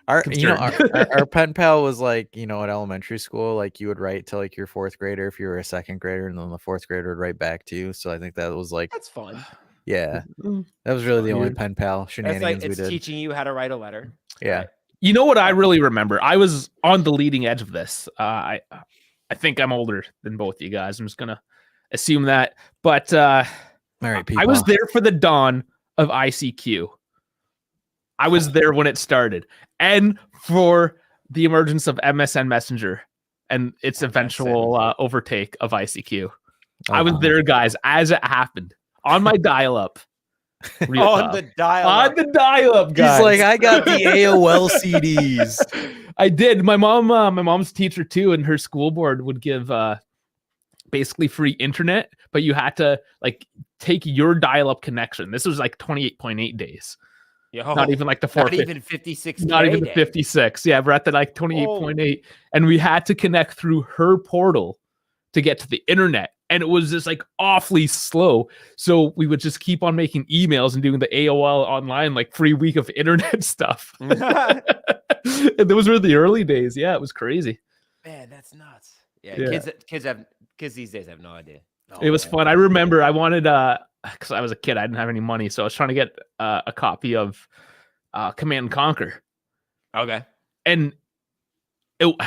our concerned. our pen pal was like, at elementary school, like you would write to like your fourth grader if you were a second grader, and then the fourth grader would write back to you. So I think that was like, That's fun. yeah, that was really the only Weird. pen pal That's shenanigans like we it's did. teaching you how to write a letter. Yeah. Right? You know what I really remember? I was on the leading edge of this. I think I'm older than both you guys. I'm just gonna assume that. But All right, people. I was there for the dawn of ICQ. I was there when it started, and for the emergence of MSN Messenger and its eventual overtake of ICQ. I was there, guys, as it happened on my dial-up. On the dial-up, guys. He's like, I got the AOL CDs. I did. My mom's teacher too, and her school board would give basically free internet, but you had to like take your dial-up connection. This was like 28.8 days. Not even like the 450. Not even 56. Not even the 56. Yeah, we're at the like 28.8, and we had to connect through her portal to get to the internet, and it was just like awfully slow. So we would just keep on making emails and doing the AOL online like free week of internet stuff. And those were the early days. Yeah, it was crazy. Man, that's nuts. Yeah. Kids these days have no idea. It was fun. I remember I wanted because I was a kid, I didn't have any money, so I was trying to get a copy of Command and Conquer. Okay. And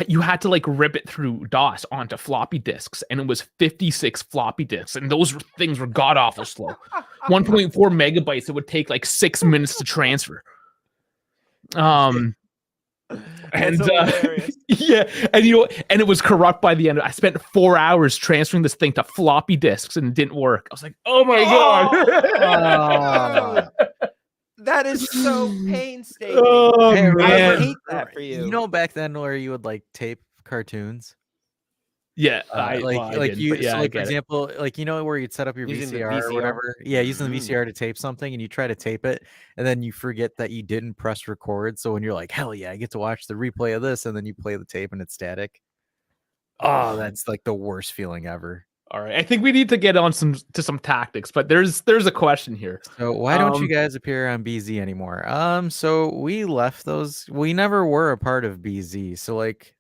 you had to like rip it through DOS onto floppy disks, and it was 56 floppy disks, and those things were god awful slow. 1.4 megabytes. It would take like 6 minutes to transfer. And yeah, and and it was corrupt by the end. I spent 4 hours transferring this thing to floppy disks, and it didn't work. I was like, oh my god. That is so painstaking. Oh, Hey, man. I hate that for you. Back then where you would like tape cartoons. Yeah, For example, like where you'd set up your Using the VCR or VCR? whatever. Yeah, using the VCR to tape something, and you try to tape it, and then you forget that you didn't press record. So when you're like, hell yeah, I get to watch the replay of this, and then you play the tape and it's static. Oh, that's like the worst feeling ever. All right, I think we need to get on some tactics, but there's a question here. So why don't you guys appear on BZ anymore? So we left those. We never were a part of BZ. So like,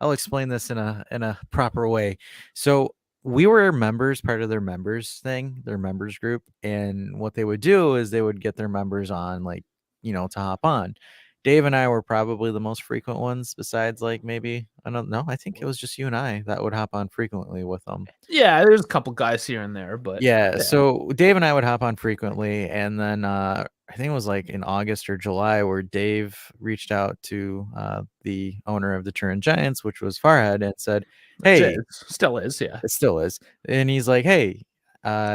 I'll explain this in a proper way. So we were members, part of their members thing, their members group, and what they would do is they would get their members on, like, to hop on. Dave and I were probably the most frequent ones, besides like maybe, I don't know, I think it was just you and I that would hop on frequently with them. Yeah, there's a couple guys here and there, but yeah. So Dave and I would hop on frequently, and then I think it was like in August or July where Dave reached out to the owner of the Turin Giants, which was Farhad, and said, hey, it still is, yeah. It still is. And he's like, hey,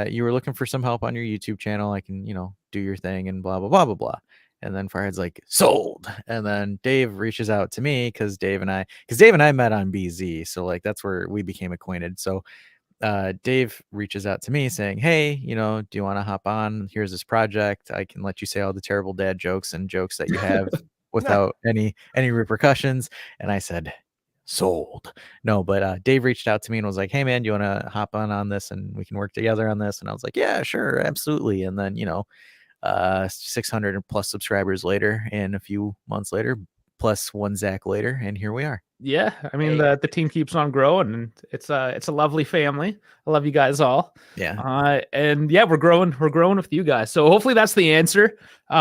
you were looking for some help on your YouTube channel. I can, do your thing and blah, blah, blah, blah, blah. And then Farhad's like, sold. And then Dave reaches out to me because Dave and I met on BZ. So like, that's where we became acquainted. So Dave reaches out to me saying, hey, do you want to hop on? Here's this project. I can let you say all the terrible dad jokes and jokes that you have without any repercussions. And I said, sold. No, but Dave reached out to me and was like, hey man, do you want to hop on this and we can work together on this? And I was like, yeah, sure, absolutely. And then 600 plus subscribers later, and a few months later, plus one Zach later, and here we are. Yeah, I mean Hey. the team keeps on growing, and it's a lovely family. I love you guys all. Yeah. And yeah, we're growing with you guys. So hopefully that's the answer.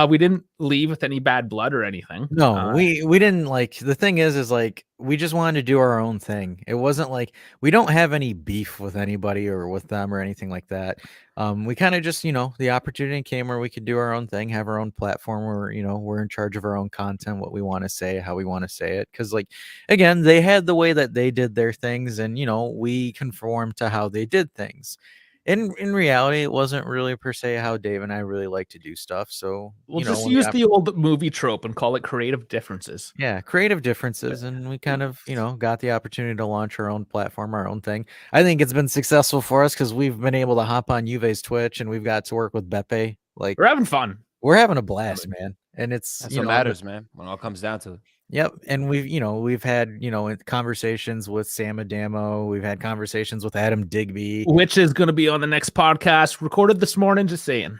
We didn't leave with any bad blood or anything. No, we didn't like the thing is like we just wanted to do our own thing. It wasn't like we don't have any beef with anybody or with them or anything like that. We kind of just, the opportunity came where we could do our own thing, have our own platform where, we're in charge of our own content, what we want to say, how we want to say it. Cause like again, they had the way that they did their things and we conformed to how they did things. In reality, it wasn't really per se how Dave and I really like to do stuff. So we'll just when use the old movie trope and call it creative differences. yeah, creative differences, and we kind of, got the opportunity to launch our own platform, our own thing. I think it's been successful for us because we've been able to hop on Juve's Twitch, and we've got to work with Beppe. Like We're having fun. we're having a blast, man. And it's That's what matters, man. When it all comes down to it. Yep, and we've had conversations with Sam Adamo. We've had conversations with Adam Digby, which is going to be on the next podcast recorded this morning. Just saying.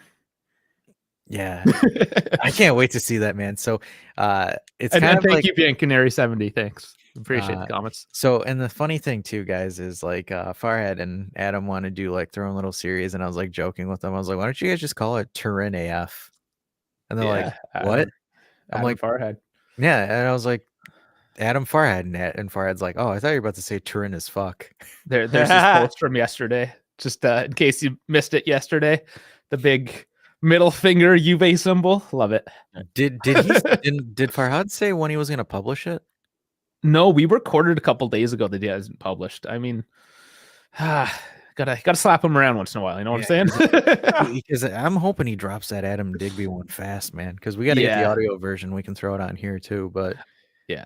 Yeah, I can't wait to see that, man. So it's and kind of thank like you, Bian Canary 70. Thanks, appreciate the comments. So, and the funny thing too, guys, is like Farhad and Adam want to do like their own little series, and I was like joking with them. I was like, why don't you guys just call it Turin AF? And they're like, what? I'm like, Farhad. Yeah, and I was like, Adam Farhad, and Farhad's like, oh, I thought you were about to say Turin as fuck. There's this post from yesterday, just in case you missed it yesterday. The big middle finger Juve symbol. Love it. Did Farhad say when he was going to publish it? No, we recorded a couple days ago that he hasn't published. I mean, gotta slap him around once in a while. You know what I'm saying? Because I'm hoping he drops that Adam Digby one fast, man. Because we got to get the audio version. We can throw it on here too. But yeah,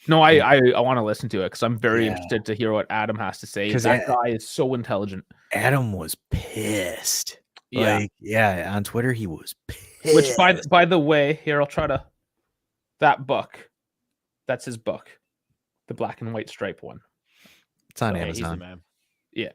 no, I want to listen to it because I'm very interested to hear what Adam has to say. Because that guy is so intelligent. Adam was pissed. Yeah, on Twitter he was pissed. Which by the way, here I'll try to that book. That's his book, the black and white stripe one. It's on Amazon. Man. Yeah,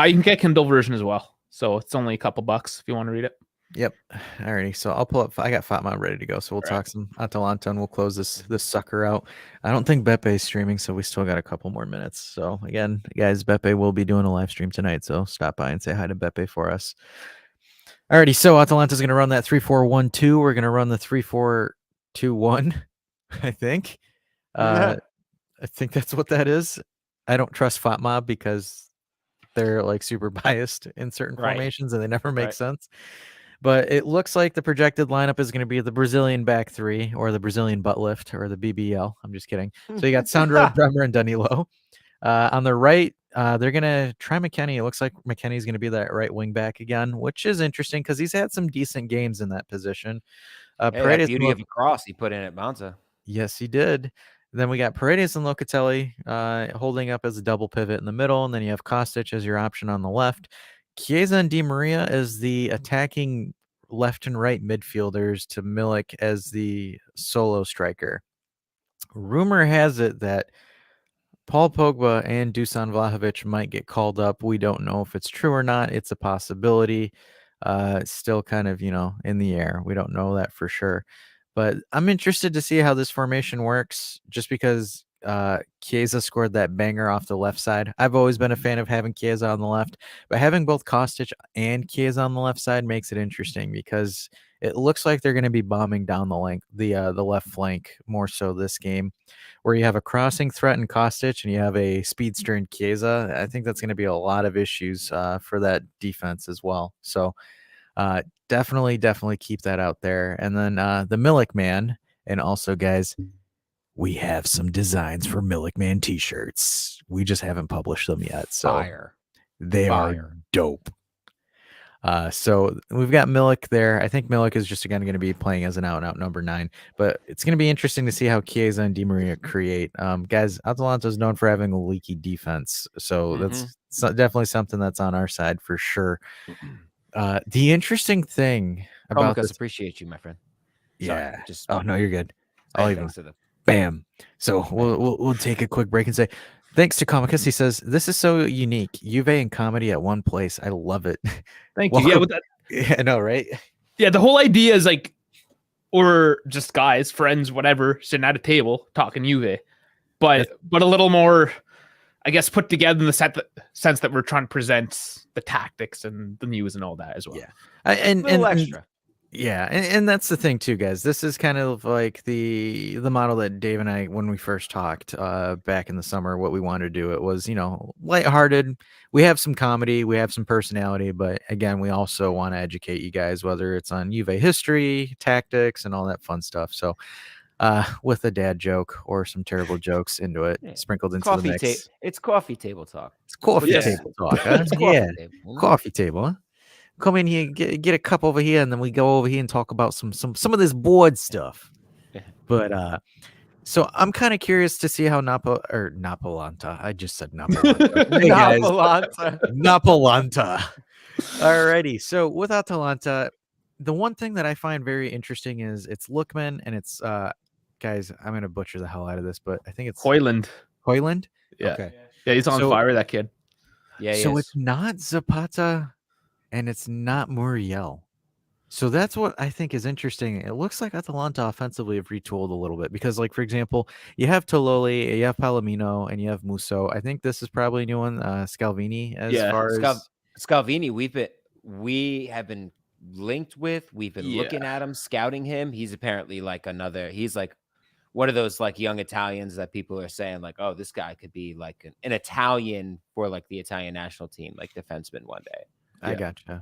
you can get Kindle version as well. So it's only a couple bucks if you want to read it. Yep. Alrighty. So I'll pull up. I got Fatma ready to go. So we'll talk some Atalanta and we'll close this sucker out. I don't think Bepe's streaming, so we still got a couple more minutes. So again, guys, Bepe will be doing a live stream tonight. So stop by and say hi to Bepe for us. Alrighty. So Atalanta's going to run that 3-4-1-2. We're going to run the 3-4-2-1. I think. I think that's what that is. I don't trust Fatma because they're like super biased in certain formations and they never make sense. But it looks like the projected lineup is going to be the Brazilian back three or the Brazilian butt lift or the BBL. I'm just kidding. So you got Sandro, Bremer, and Danilo. On the right, they're going to try McKennie. It looks like McKennie's going to be that right wing back again, which is interesting because he's had some decent games in that position. That beauty of a cross he put in at Monza. Yes, he did. Then we got Paredes and Locatelli holding up as a double pivot in the middle, and then you have Kostic as your option on the left. Chiesa and Di Maria as the attacking left and right midfielders to Milik as the solo striker. Rumor has it that Paul Pogba and Dusan Vlahovic might get called up. We don't know if it's true or not. It's a possibility. It's still kind of, in the air. We don't know that for sure. But I'm interested to see how this formation works just because Chiesa scored that banger off the left side. I've always been a fan of having Chiesa on the left, but having both Kostic and Chiesa on the left side makes it interesting because it looks like they're going to be bombing down the left flank more so this game, where you have a crossing threat in Kostic and you have a speedster in Chiesa. I think that's going to be a lot of issues for that defense as well. So definitely keep that out there. And then the Milik Man, and also guys, we have some designs for Milik Man t-shirts. We just haven't published them yet. So they are dope. So we've got Milik there. I think Milik is just again going to be playing as an out number 9, but it's going to be interesting to see how Chiesa and Di Maria create. Guys, Atalanta is known for having a leaky defense. So that's definitely something that's on our side for sure. The interesting thing about this, appreciate you, my friend. Yeah. Sorry, no, you're good. I'll even to the bam. So we'll take a quick break and say thanks to Comicus. He says this is so unique. Juve and comedy at one place. I love it. Thank you. Yeah, yeah, I know, right? Yeah, the whole idea is like, or just guys, friends, whatever, sitting at a table talking Juve. but a little more, I guess, put together in the sense that we're trying to present the tactics and the news and all that as well. Yeah. And A little extra. Yeah, and that's the thing too, guys. This is kind of like the model that Dave and I, when we first talked back in the summer, what we wanted to do. It was, lighthearted. We have some comedy, we have some personality, but again, we also want to educate you guys, whether it's on Juve history, tactics, and all that fun stuff. So, with a dad joke or some terrible jokes into it, sprinkled into the mix. It's coffee table talk. It's coffee Yeah. table talk. Huh? It's coffee Yeah, table. coffee table. Huh? Come in here, get a cup over here, and then we go over here and talk about some of this board stuff. But so I'm kind of curious to see how Napolanta. I just said Napolanta. Hey guys, Napolanta. Alrighty. So with Atalanta, the one thing that I find very interesting is it's Lookman and it's guys. I'm gonna butcher the hell out of this, but I think it's Hoyland. Hoyland. Yeah. Okay. Yeah, he's on fire, that kid. Yeah. So it's not Zapata. And it's not Muriel. So that's what I think is interesting. It looks like Atalanta offensively have retooled a little bit because, like, for example, you have Tololi, you have Palomino, and you have Musso. I think this is probably a new one, Scalvini, far as Scalvini. We have been linked with. We've been looking at him, scouting him. He's apparently he's like one of those like young Italians that people are saying like, oh, this guy could be like an Italian for like the Italian national team, like defenseman one day. I gotcha.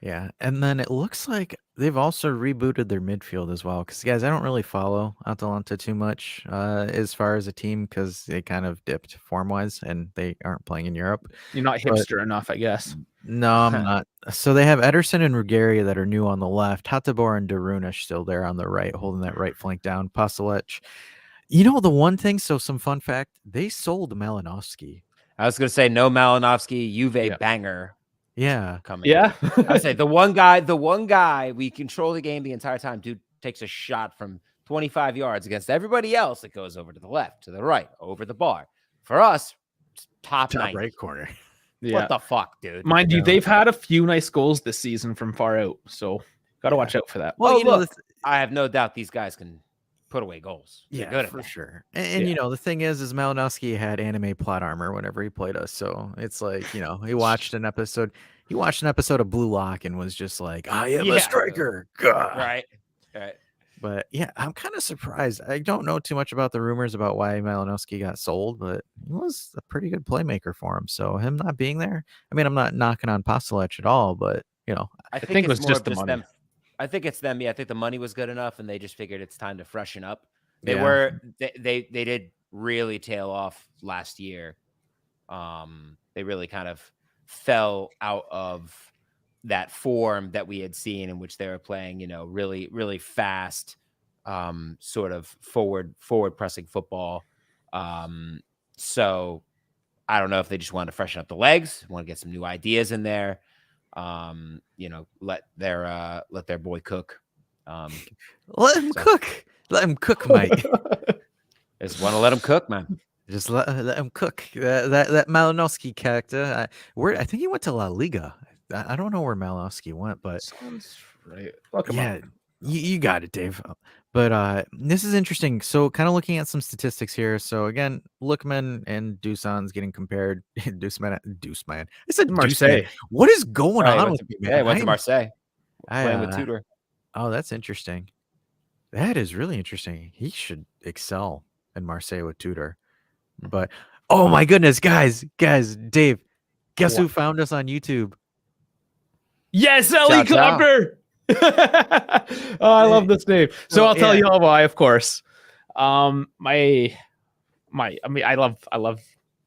Yeah, and then it looks like they've also rebooted their midfield as well. Because guys, I don't really follow Atalanta too much as far as a team because they kind of dipped form wise and they aren't playing in Europe. You're not hipster enough, I guess. No, I'm not. So they have Ederson and Ruggeri that are new on the left. Hattabor and Darunish still there on the right, holding that right flank down. Pasalic. The one thing. So some fun fact: they sold Malinowski. I was gonna say no Malinowski, Juve banger. Yeah. Coming. Yeah. I say the one guy we control the game the entire time. Dude takes a shot from 25 yards against everybody else. It goes over to the left, to the right, over the bar. For us, top 90. right corner. Yeah. What the fuck, dude? Mind you, they've had a few nice goals this season from far out, so gotta watch out for that. Well, I have no doubt these guys can put away goals. They're good at for that. sure. And the thing is Malinowski had anime plot armor whenever he played us. So it's like, he watched an episode. He watched an episode of Blue Lock and was just like, I am a striker. God. Right. But yeah, I'm kind of surprised. I don't know too much about the rumors about why Malinowski got sold, but he was a pretty good playmaker for him. So him not being there, I mean, I'm not knocking on Pasalic at all, but I think it was it's more just of the money. them. I think it's them. Yeah, I think the money was good enough, and they just figured it's time to freshen up. They did really tail off last year. They really kind of fell out of that form that we had seen in which they were playing, really, really fast, sort of forward pressing football. So I don't know if they just want to freshen up the legs, want to get some new ideas in there. Let their boy cook. Let him cook. Let him cook, Mike. Just want to let him cook, man. Just let him cook. That Malinowski character. I think he went to La Liga. I don't know where Malinowski went, but Sounds right. you got it, Dave. But this is interesting. So kind of looking at some statistics here. So again, Lookman and Dusan's getting compared. Deuceman. I said Marseille. Deuceman. What is going on with me, man? Yeah, he went to Marseille. Playing with Tudor. Oh, that's interesting. That is really interesting. He should excel in Marseille with Tudor. But oh my goodness, guys, Dave, guess who found us on YouTube? Yes, helicopter. Oh, I love this name. So I'll tell you all why, of course. I love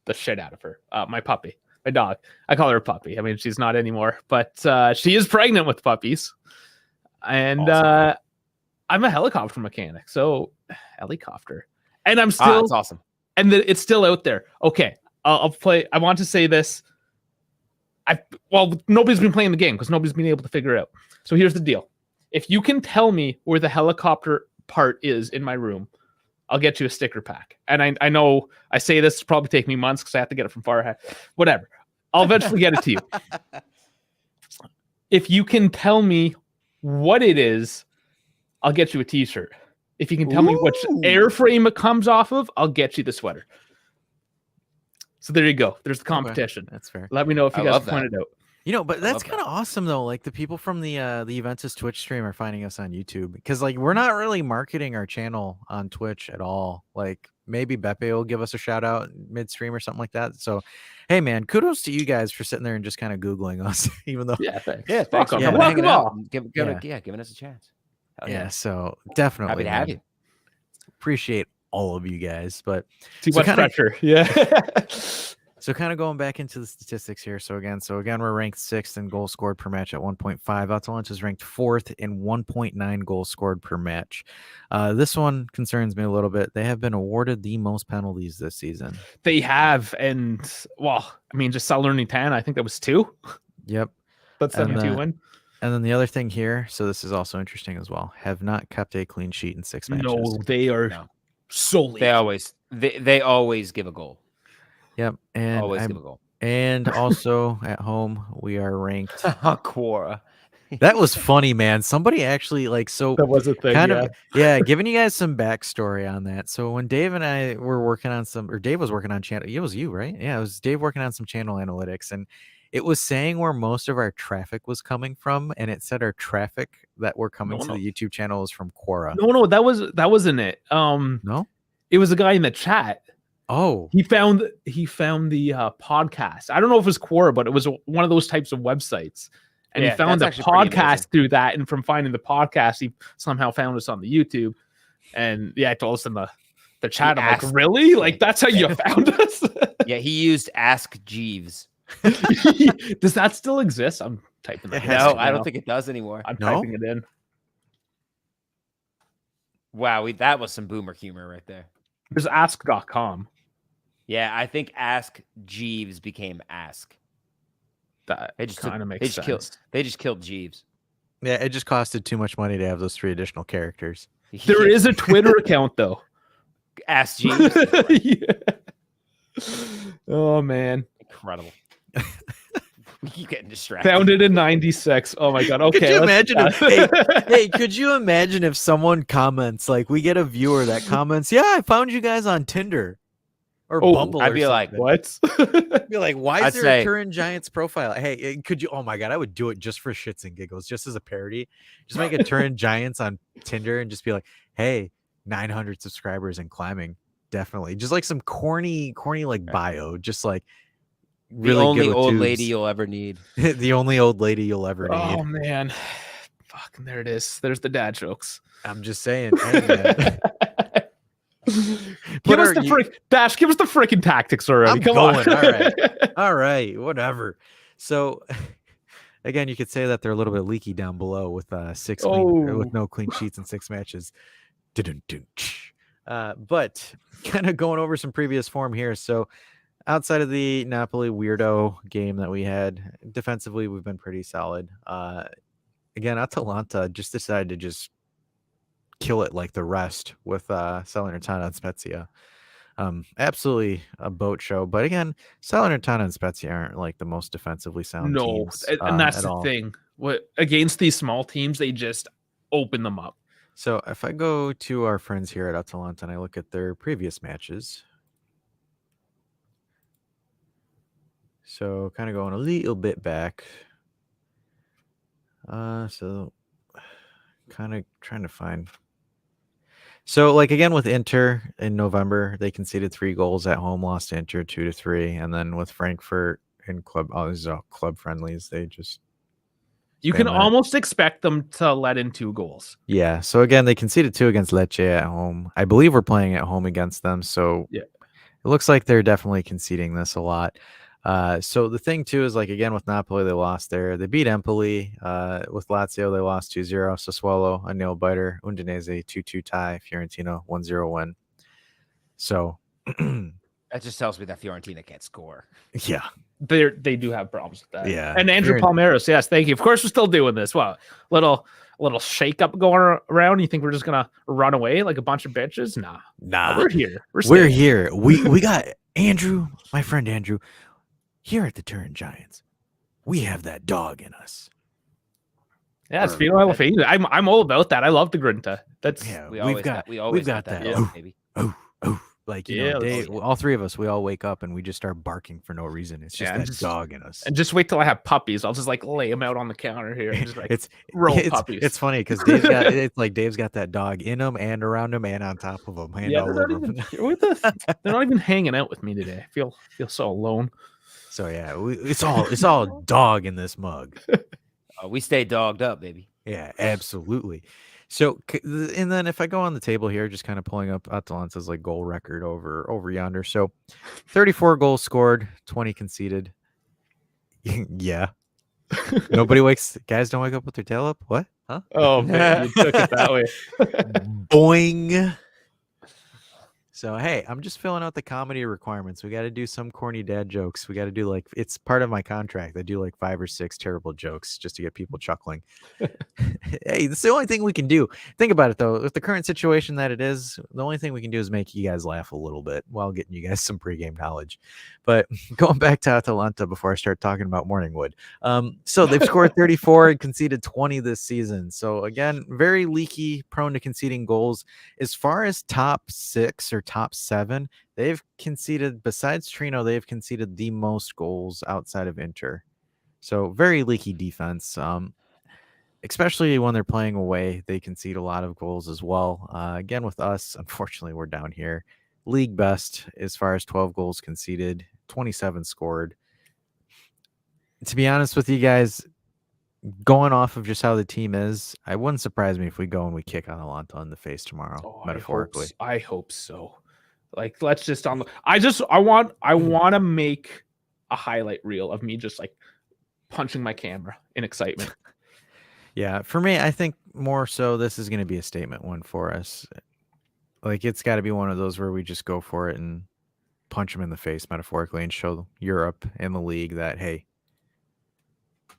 the shit out of her. My puppy, my dog. I call her a puppy. I mean, she's not anymore, but she is pregnant with puppies. And awesome. I'm a helicopter mechanic, so helicopter. And I'm still that's awesome. And it's still out there. Okay, I'll play. I want to say this. Nobody's been playing the game because nobody's been able to figure it out. So here's the deal. If you can tell me where the helicopter part is in my room, I'll get you a sticker pack. And I know I say this will probably take me months because I have to get it from far ahead. Whatever. I'll eventually get it to you. If you can tell me what it is, I'll get you a t-shirt. If you can tell me which airframe it comes off of, I'll get you the sweater. So there you go. There's the competition. That's fair. Let me know if you I guys love point it out. But that's love kind of awesome though. Like the people from the Juventus Twitch stream are finding us on YouTube because like we're not really marketing our channel on Twitch at all. Like maybe Beppe will give us a shout out midstream or something like that. So, hey man, kudos to you guys for sitting there and just kind of Googling us, even though Yeah, thanks. Yeah, thanks for Welcome. coming, Welcome hanging out, all. and giving us a chance. Hell yeah. So definitely Happy to have man, you. appreciate all of you guys. But Too So much kinda- pressure. Yeah. So kind of going back into the statistics here. So again, we're ranked 6th in goals scored per match at 1.5. Atalanta is ranked 4th in 1.9 goals scored per match. This one concerns me a little bit. They have been awarded the most penalties this season. They have, and well, I mean, just Salernitana, I think that was 2. Yep. But And, 7-2 win. And then the other thing here, so this is also interesting as well, have not kept a clean sheet in 6 matches. No, they are No. solely. They always give a goal. Yep. And Always give a goal. And also at home, we are ranked. Quora. That was funny, man. Somebody actually That was a thing. kind yeah. of giving you guys some backstory on that. So when Dave and I were working on Dave was working on channel, it was you, right? Yeah, it was Dave working on some channel analytics, and it was saying where most of our traffic was coming from, and it said our traffic that were coming to the YouTube channel is from Quora. No, that wasn't it. No, it was a guy in the chat. Oh, He found the podcast. I don't know if it was Quora, but it was one of those types of websites. And Yeah, he found the that's actually pretty podcast amazing. through that. And from finding the podcast, he somehow found us on the YouTube. And yeah, I told us in the chat. He I'm asked- like, really? Like, that's how you found us? Yeah, he used Ask Jeeves. Does that still exist? I'm typing that. It in has No, to I don't now. think it does anymore. I'm No? typing it in. Wow, that was some boomer humor right there. There's ask.com. Yeah, I think Ask Jeeves became Ask. That They just kind of they makes just sense. They just killed Jeeves. yeah, it just costed too much money to have those 3 additional characters. There is a Twitter account, though. Ask Jeeves. Yeah. Oh, man. Incredible. We keep getting distracted. Founded in 96. Oh my god. Okay. Could you let's- imagine hey, could you imagine if someone comments, like we get a viewer that comments, yeah, I found you guys on Tinder or Oh, Bumble. I'd or be like, something. What? I'd be like, why is I'd there say- a Turin Giants profile? Hey, could you? Oh my god, I would do it just for shits and giggles, just as a parody. Just make a Turin Giants on Tinder and just be like, hey, 900 subscribers and climbing. Definitely, just like some corny like bio, just like the really only good with old tubes. lady you'll ever need. The only old lady you'll ever need. Oh man. Fucking there it is. There's the dad jokes. I'm just saying. Hey, man. Give us are the you- frick Dash, give us the freaking tactics already. I'm Come going, on. all right. All right, whatever. So again, you could say that they're a little bit leaky down below with with no clean sheets in 6 matches. But kind of going over some previous form here. So outside of the Napoli weirdo game that we had, defensively we've been pretty solid. Again, Atalanta just decided to just kill it like the rest with Salernitana and Spezia. Absolutely a boat show. But again, Salernitana and Spezia aren't like the most defensively sound No, teams. and that's at the all. thing. What against these small teams, they just open them up. So if I go to our friends here at Atalanta and I look at their previous matches, so kind of going a little bit back. So kind of trying to find. So like again with Inter in November, they conceded 3 goals at home, lost to Inter 2-3, and then with Frankfurt in club, these are all club friendlies. They just You can Spam that. almost expect them to let in 2 goals. Yeah. So again, they conceded 2 against Lecce at home. I believe we're playing at home against them. So Yeah. it looks like they're definitely conceding this a lot. So the thing too is like again with Napoli, they lost there. They beat Empoli. With Lazio, they lost 2-0. Sassuolo, a nail biter. Udinese 2-2 tie. Fiorentina 1-0 win. So That just tells me that Fiorentina can't score. yeah. They do have problems with that. Yeah. And Andrew Palmeiras, yes, thank you. Of course, we're still doing this. Well, little shake up going around. You think we're just gonna run away like a bunch of bitches? Nah, we're here. We're staying. here. We got Andrew, my friend Andrew, here at the Turin Giants. We have that dog in us. Yeah, it's Fino Alafine. I'm all about that. I love the Grinta. That's Yeah, We we've always got we've got that. dog, baby. Like Yeah, let's- Dave, all three of us, we all wake up and we just start barking for no reason. It's just Yeah, that just- dog in us. and just wait till I have puppies. I'll just like lay them out on the counter here and just like it's roll it's, puppies. it's funny because Dave's got that dog in him and around him and on top of him and Yeah, all they're over not, him. even, they're not even hanging out with me today. I feel so alone. So yeah, it's all dog in this mug. We stay dogged up, baby. Yeah, absolutely. So, and then if I go on the table here, just kind of pulling up Atalanta's like goal record over yonder. So, 34 goals scored, 20 conceded. Yeah. Nobody guys don't wake up with their tail up. What? Huh? Oh man, you took it that way. Boing. So, hey, I'm just filling out the comedy requirements. We got to do some corny dad jokes. We got to do like, it's part of my contract. I do like 5 or 6 terrible jokes just to get people chuckling. Hey, that's the only thing we can do. Think about it, though. With the current situation that it is, the only thing we can do is make you guys laugh a little bit while getting you guys some pregame knowledge. But going back to Atalanta before I start talking about Morningwood. So they've scored 34 and conceded 20 this season. So again, very leaky, prone to conceding goals. As far as top 6 or top 7, they've conceded, besides Trino, they've conceded the most goals outside of Inter. So very leaky defense. Especially when they're playing away, they concede a lot of goals as well. Again, with us, unfortunately, we're down here. League best as far as 12 goals conceded, 27 scored. To be honest with you guys, going off of just how the team is, I wouldn't surprise me if we go and we kick Atalanta in the face tomorrow, metaphorically. I hope so. Like, let's just I want to make a highlight reel of me just like punching my camera in excitement. Yeah, for me, I think more so this is going to be a statement one for us. Like, it's got to be one of those where we just go for it and punch them in the face metaphorically and show Europe and the league that, hey,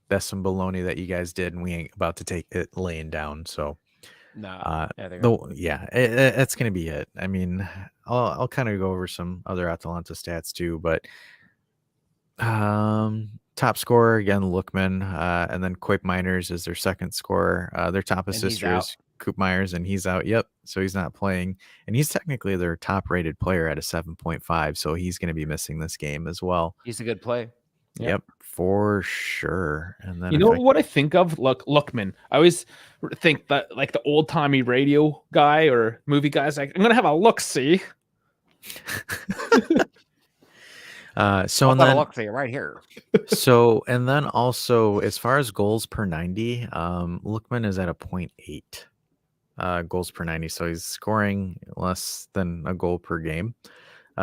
that's some baloney that you guys did and we ain't about to take it laying down. So, that's going to be it. I mean, I'll kind of go over some other Atalanta stats too, but top scorer again, Lookman, and then Quape Miners is their second scorer. Their top assister is Coop Myers, and he's out. Yep, so he's not playing, and he's technically their top-rated player at a 7.5. So he's going to be missing this game as well. He's a good player. Yep, for sure. And then what I think of? Lookman. I always think that like the old-timey radio guy or movie guys. Like, I'm gonna have a look. See. So and then look for you right here. So and then also as far as goals per 90, Lookman is at a 0.8 goals per 90, so he's scoring less than a goal per game.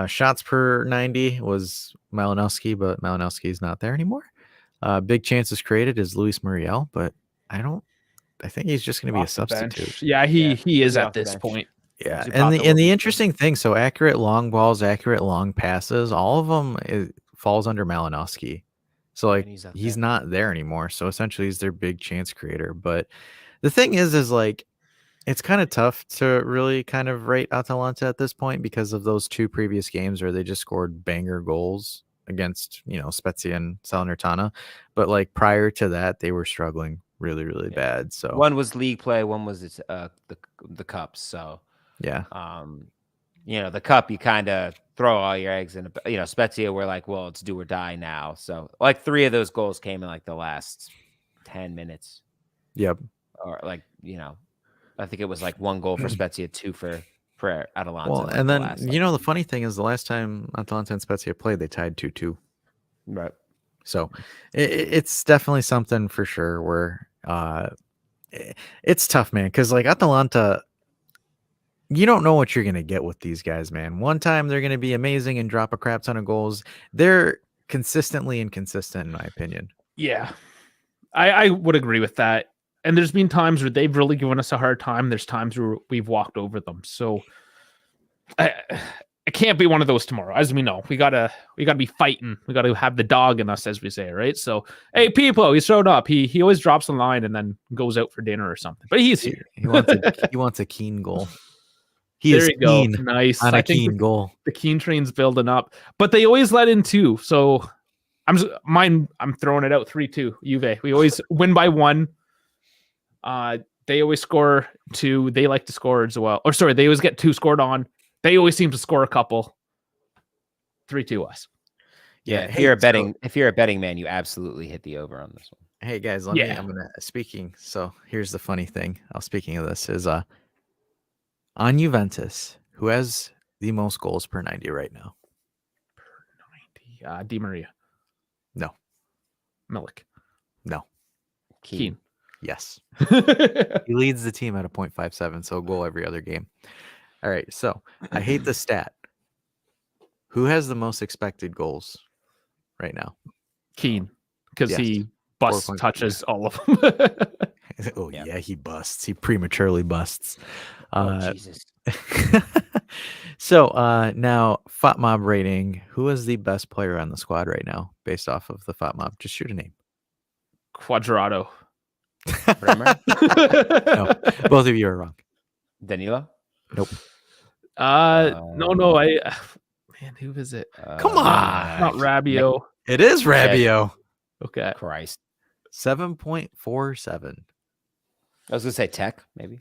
Shots per 90 was Malinowski, but Malinowski is not there anymore. Big chances created is Luis Muriel, but I think he's just going to be a substitute. Yeah, he is at this point. Yeah, and the interesting thing, so accurate long balls, accurate long passes, all of them falls under Malinowski. So like he's not there anymore. So essentially he's their big chance creator. But the thing is like it's kind of tough to really kind of rate Atalanta at this point because of those 2 previous games where they just scored banger goals against, Spezia and Salernitana. But like prior to that, they were struggling really, really bad. So one was league play, one was the cups. So yeah. The cup, you kind of throw all your eggs in. Spezia, we're like, well, it's do or die now. So like 3 of those goals came in like the last 10 minutes. Yep. Or like, I think it was like 1 goal for Spezia, 2 for Atalanta. Well, and then the funny thing is the last time Atalanta and Spezia played, they tied 2-2. Right. So it's definitely something for sure where it's tough, man. Because like Atalanta, you don't know what you're going to get with these guys, man. One time they're going to be amazing and drop a crap ton of goals. They're consistently inconsistent, in my opinion. Yeah, I would agree with that. And there's been times where they've really given us a hard time. There's times where we've walked over them. So it can't be one of those tomorrow. As we know, we gotta be fighting. We gotta have the dog in us, as we say, right? So, hey, people, he showed up. He always drops a line and then goes out for dinner or something. But he's here. He wants a Keane goal. There you go. Nice. On a Keane goal. The Keane train's building up, but they always let in 2. So I'm throwing it out 3-2. Juve. We always win by 1. They always score 2. They like to score as well. Or sorry, they always get 2 scored on. They always seem to score a couple. Yeah, 3-2 us. if hey, you're a so- betting man, you absolutely hit the over on this one. Hey guys, Yeah. I'm gonna so here's the funny thing. Speaking of this is on Juventus, who has the most goals per 90 right now? 90. Di Maria. No. Milik. No. Keane. Yes. He leads the team at a 0.57, so a goal every other game. All right, so I hate the stat. Who has the most expected goals right now? Keane. Because Yes. he busts 4.4. touches all of them. Oh Yeah. yeah, he busts. He prematurely busts. Oh Jesus! So now FOTMob rating. Who is the best player on the squad right now, based off of the FOTMob? Just shoot a name. Quadrado. Bremer? Both of you are wrong. Danilo? Nope. No. Man, who is it? Come on. Not Rabiot. It is Rabiot. Okay. Christ. 7.47. I was gonna say Tech, maybe.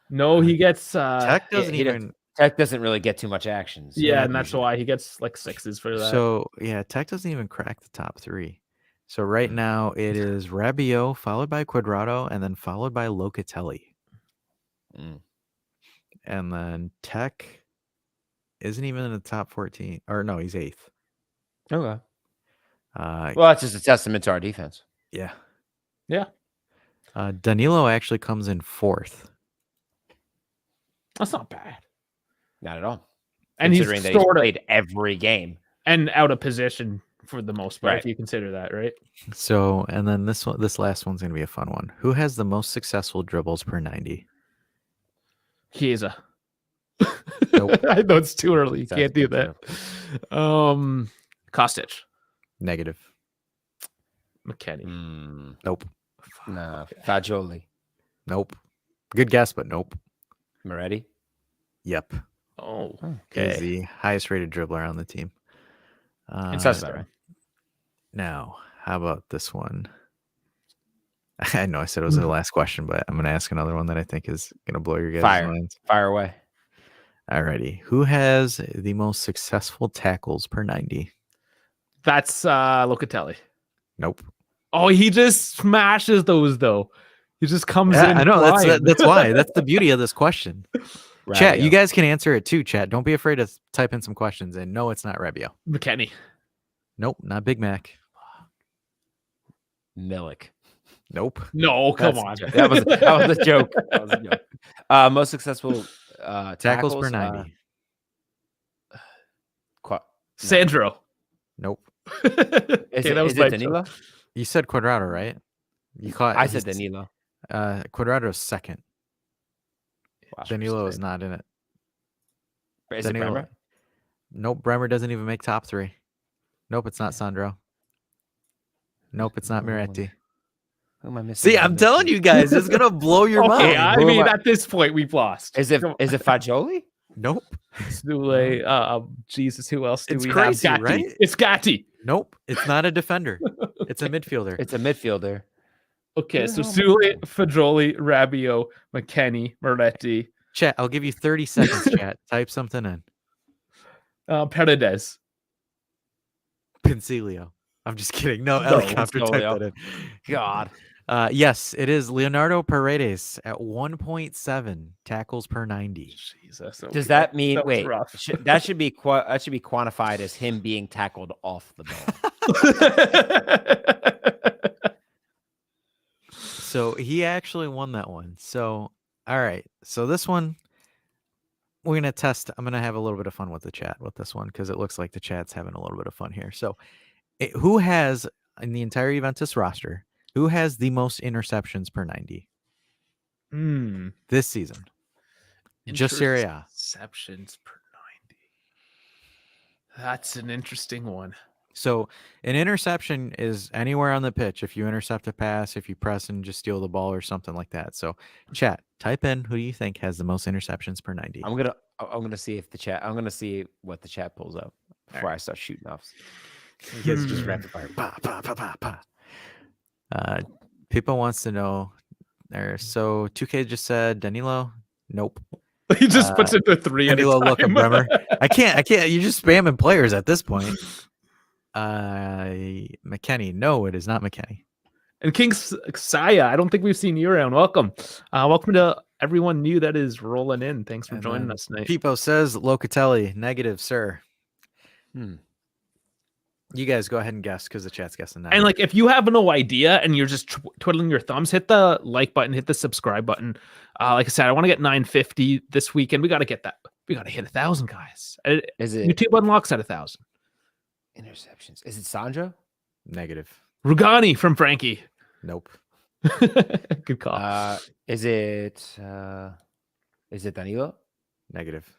No, he gets Tech doesn't he even. Tech doesn't really get too much action. So yeah, and that's why he gets like 6s for that. So yeah, Tech doesn't even crack the top 3. So right now it is Rabiot, followed by Quadrado, and then followed by Locatelli. Mm. And then Tech isn't even in the top 14. Or no, he's 8th. Okay. Well, Well, that's just a testament to our defense. yeah. Yeah. Danilo actually comes in 4th. That's not bad. Not at all. And he's Considering that he's sort of played every game. and out of position for the most part, Right. if you consider that, right? So, and then this last one's going to be a fun one. Who has the most successful dribbles per 90? Chiesa. Nope. I know it's too early. You That's can't do good that. Kostic. Negative. McKenny. Nope. No. Fagioli. Nope. Good guess, but nope. Moretti. Yep. Oh, He's okay. the highest rated dribbler on the team. It sounds about right. Now, how about this one? I know I said it was the last question, but I'm going to ask another one that I think is going to blow your guys' minds. Fire away. Alrighty. Who has the most successful tackles per 90? That's Locatelli. Nope. Oh, he just smashes those though. He just comes in. I know. flying. That's why. That's the beauty of this question. Chat, you Rabiot. guys can answer it too, chat. Don't be afraid to type in some questions. And no, it's not Rabiot. McKenny. Nope, not Big Mac. Milik. Nope. No, come That's a on. joke. That was a joke. That was a joke. Most successful Tackles per 90. Sandro. Nope. Is Okay, it, that was is my it Danilo? You said Quadrado, right? You caught. I said Danilo. Quadrado's second. Wow. Danilo is not in it. Is it Danilo- Bremer? Nope. Bremer doesn't even make top 3. Nope, it's not Sandro. Nope, it's not Miretti. Who am I missing? See, I'm telling you guys, it's gonna blow your Okay, mind. I Who am mean, I- at this point, we've lost. Is it Come on. Fagioli? Nope. Sule, Jesus, who else do It's we crazy, have? Gatti. right? It's Gatti. Nope. It's not a defender. It's a midfielder. It's a midfielder. Okay, Who so the hell am I Sule, Fagioli, Rabiot, McKenny, Moretti, Chat, I'll give you 30 seconds, chat. Type something in. Paredes. Pincilio. I'm just kidding. No, No, helicopter type Pincilio. that in. God. Yes, it is Leonardo Paredes at 1.7 tackles per 90. Jesus. Does that mean that was wait? rough. That should be quantified as him being tackled off the ball. So he actually won that one. So, all right. So this one, we're going to test. I'm going to have a little bit of fun with the chat with this one because it looks like the chat's having a little bit of fun here. So, who has in the entire Juventus roster, who has the most interceptions per 90 this season? Just Serie A. Interceptions per 90. That's an interesting one. So an interception is anywhere on the pitch. If you intercept a pass, if you press and just steal the ball or something like that. So chat, type in who do you think has the most interceptions per 90? I'm gonna see if the chat. I'm gonna see what the chat pulls up before I start shooting off. You guys just rapid fire. People wants to know there. So 2K just said Danilo. Nope. He just puts it to 3 at a Danilo time. Bremer. I can't. You're just spamming players at this point. McKenny. No, it is not McKenny. And King Saya, I don't think we've seen you around. Welcome. Welcome to everyone new that is rolling in. Thanks for joining us tonight. Pipo says Locatelli. Negative, sir. You guys go ahead and guess because the chat's guessing now. And like, if you have no idea and you're just twiddling your thumbs, hit the like button, hit the subscribe button. Like I said, I want to get 950 this weekend. We got to get that. We got to hit 1,000, guys. Is it YouTube unlocks at 1,000 interceptions? Is it Sandro? Negative. Rugani from Frankie. Nope. Good call. Is it Danilo? Negative.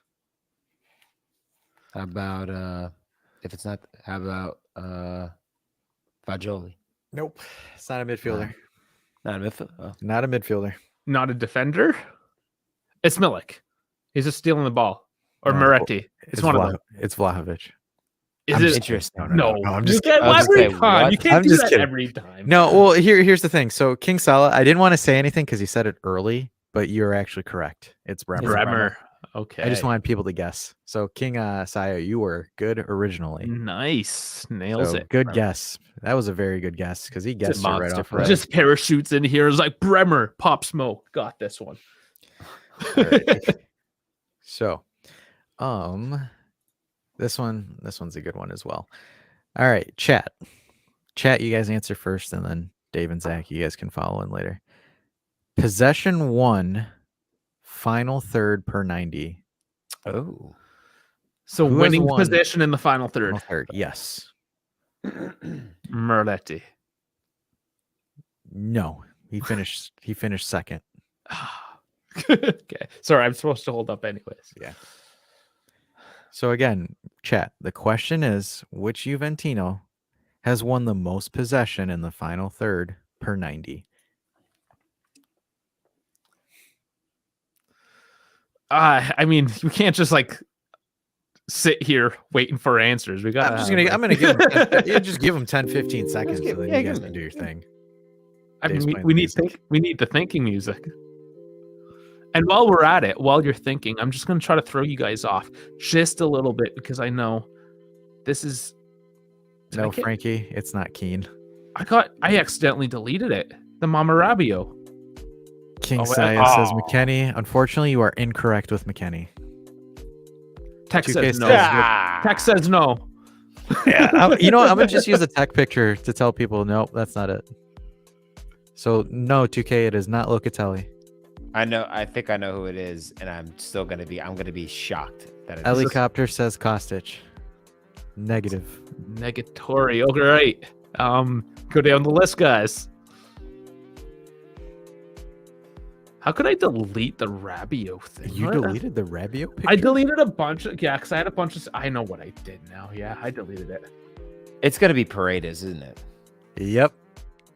How about if it's not, how about Fagioli? Nope. It's not a midfielder. Not a midfielder. Oh. Not a midfielder. Not a defender. It's Milik. He's just stealing the ball. Or No, Moretti. It's one of them. It's Vlahovic. Is I'm it? just Interesting. No, I'm just you can't I was gonna every say, time. what? You can't I'm do just that kidding. every time. No, well, here's the thing. So King Salah, I didn't want to say anything because he said it early, but you're actually correct. It's Bremer. Bremer. Okay. I just wanted people to guess. So King Saya, you were good originally. Nice. Nails So it. good guess. That was a very good guess because he guessed it right monster off. play. Just parachutes in here. It's like Bremer, Pop Smoke. Got this one. So, this one's a good one as well. All right, chat. You guys answer first, and then Dave and Zach, you guys can follow in later. Possession 1, final third per 90. Oh. So Who has winning won? position in the final third. Final third, yes. No, he finished second. Okay. Sorry, I'm supposed to hold up anyways. Yeah. So again, chat, the question is, which Juventino has won the most possession in the final third per 90? I mean, you can't just like sit here waiting for answers. We got. I'm gonna give him just give him 10, 15 seconds so that you guys give can do your thing. I Dave's mean, playing we the need music. we need the thinking music. And while we're at it, while you're thinking, I'm just gonna try to throw you guys off just a little bit because I know this is. Did I No, get- Frankie, it's not Keen. I accidentally deleted it. The Mama Rabio. King Oh, Saya says oh. McKenny. Unfortunately, you are incorrect with McKenny. Tech 2K says no. says Tech says no. Yeah, you know what? I'm gonna just use a tech picture to tell people, nope, that's not it. So no, 2K, it is not Locatelli. I know. I think I know who it is, and I'm gonna be shocked that it's Helicopter says Kostic. Negative. Negatory. Okay, right. Go down the list, guys. How could I delete the Rabio thing? You What? deleted the Rabio picture? I deleted a bunch of because I had a bunch of. I know what I did now. Yeah, I deleted it. It's gonna be Paredes, isn't it? Yep.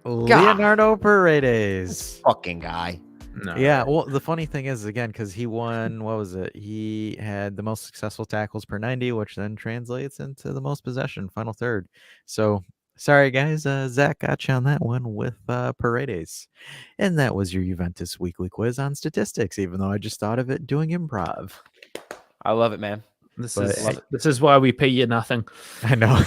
Leonardo Paredes. Fucking guy. No. Yeah, well, the funny thing is, again, because he won, what was it? He had the most successful tackles per 90, which then translates into the most possession, final third. So, sorry, guys. Zach got you on that one with Paredes. And that was your Juventus weekly quiz on statistics, even though I just thought of it doing improv. I love it, man. This But- this is why we pay you nothing. I know.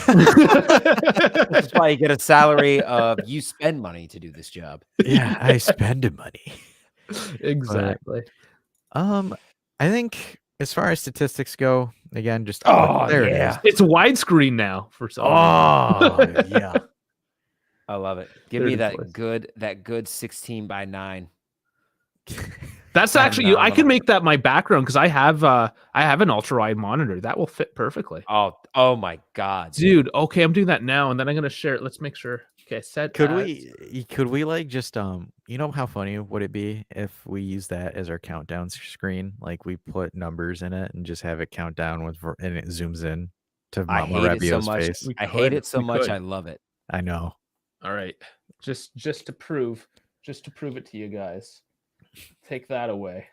That's why you get a salary of you spend money to do this job. Yeah, I spend money. Exactly. I think as far as statistics go, again, just Oh, there yeah. it is. It's widescreen now for some. Oh, yeah. I love it. Give me 30 that plays. good 16:9. That's actually I can Phenomenal. make that my background because I have an ultra wide monitor that will fit perfectly. Oh my god, Dude, okay, I'm doing that now, and then I'm gonna share it. Let's make sure. Okay, set. Could as- we like just you know how funny would it be if we use that as our countdown screen? Like we put numbers in it and just have it count down and it zooms in to I Mama hate it so Rabiot's much. face. We I hate it so we much. could. I love it. I know. All right, just to prove it to you guys. Take that away.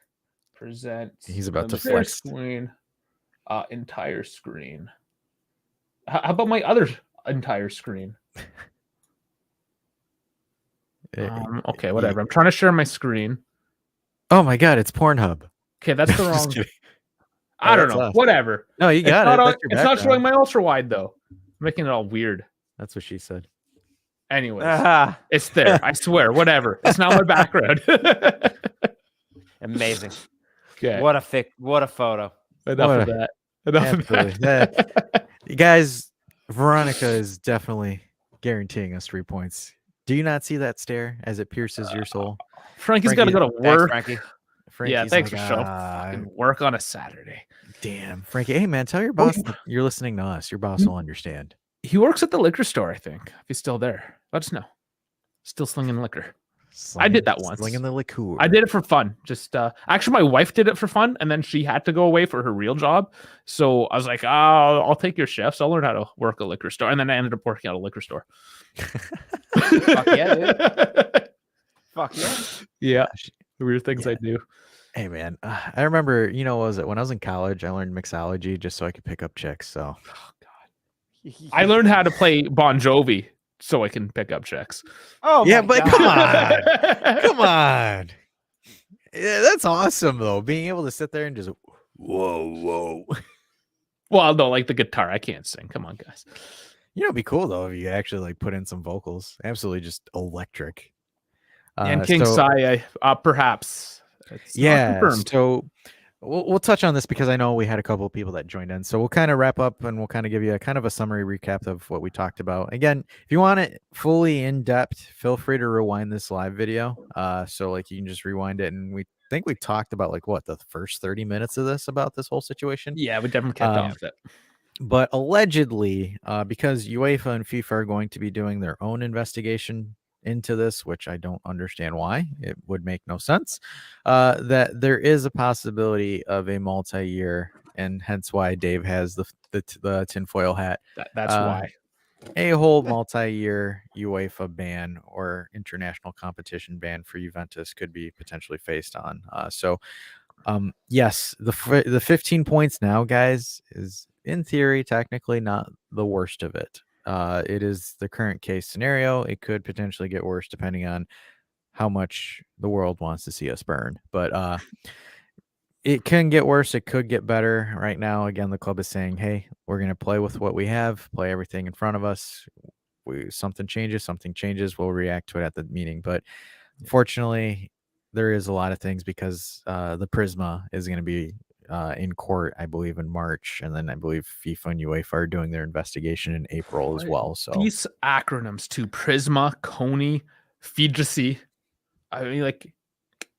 Present. He's about to entire flex. Screen. Entire screen. How about my other entire screen? Okay, whatever. I'm trying to share my screen. Oh my God, it's Pornhub. Okay, that's the Just wrong. kidding. I don't that's know. us. Whatever. No, you got it. That's your It's not showing background. my ultra wide though. I'm making it all weird. That's what she said. Anyways, Ah, it's there. I swear. Whatever. It's not my background. amazing. Okay. What a photo. Enough What of that. Enough of Absolutely. that. You guys, Veronica is definitely guaranteeing us 3 points. Do you not see that stare as it pierces your soul? Frankie's got to go to Thanks, work. Frankie. Yeah, Frankie's thanks like, for showing "Ah, fucking work on a Saturday. damn, Frankie. Hey, man, tell your boss that you're listening to us. Your boss will understand. He works at the liquor store, I think. If he's still there, let us know. Still slinging liquor. I did that once. Slinging the liqueur. I did it for fun. Just actually, my wife did it for fun, and then she had to go away for her real job. So I was like, "Oh, I'll take your shifts. I'll learn how to work a liquor store." And then I ended up working at a liquor store. Fuck yeah, dude. Fuck yeah. Yeah, Gosh. the weird things I do. Hey, man, I remember, what was it? When I was in college, I learned mixology just so I could pick up chicks. So I learned how to play Bon Jovi so I can pick up chicks. Oh, yeah, my but God. come on. Come on. Yeah, that's awesome, though. Being able to sit there and just, whoa. Well, no, like the guitar. I can't sing. Come on, guys. It'd be cool, though, if you actually like put in some vocals. Absolutely just electric. And King so- Sai, perhaps. It's not Yeah, confirmed. so we'll touch on this because I know we had a couple of people that joined in. So we'll kind of wrap up and we'll kind of give you a kind of a summary recap of what we talked about. Again, if you want it fully in depth, feel free to rewind this live video. So like you can just rewind it, and we think we talked about like what the first 30 minutes of this about this whole situation. Yeah, we definitely kept off it. But allegedly, because UEFA and FIFA are going to be doing their own investigation into this, which I don't understand why, it would make no sense, that there is a possibility of a multi-year, and hence why Dave has the tinfoil hat, That's why. a whole multi-year UEFA ban or international competition ban for Juventus could be potentially faced on. Yes, the 15 points now, guys, is in theory technically not the worst of it. It is the current case scenario. It could potentially get worse depending on how much the world wants to see us burn. But it can get worse. It could get better. Right now, again, the club is saying, hey, we're going to play with what we have, play everything in front of us. Something changes, we'll react to it at the meeting. But unfortunately, there is a lot of things because the Prisma is going to be in court, I believe, in March, and then I believe FIFA and UEFA are doing their investigation in April as well. So these acronyms too: Prisma, Coney, figc. I mean, like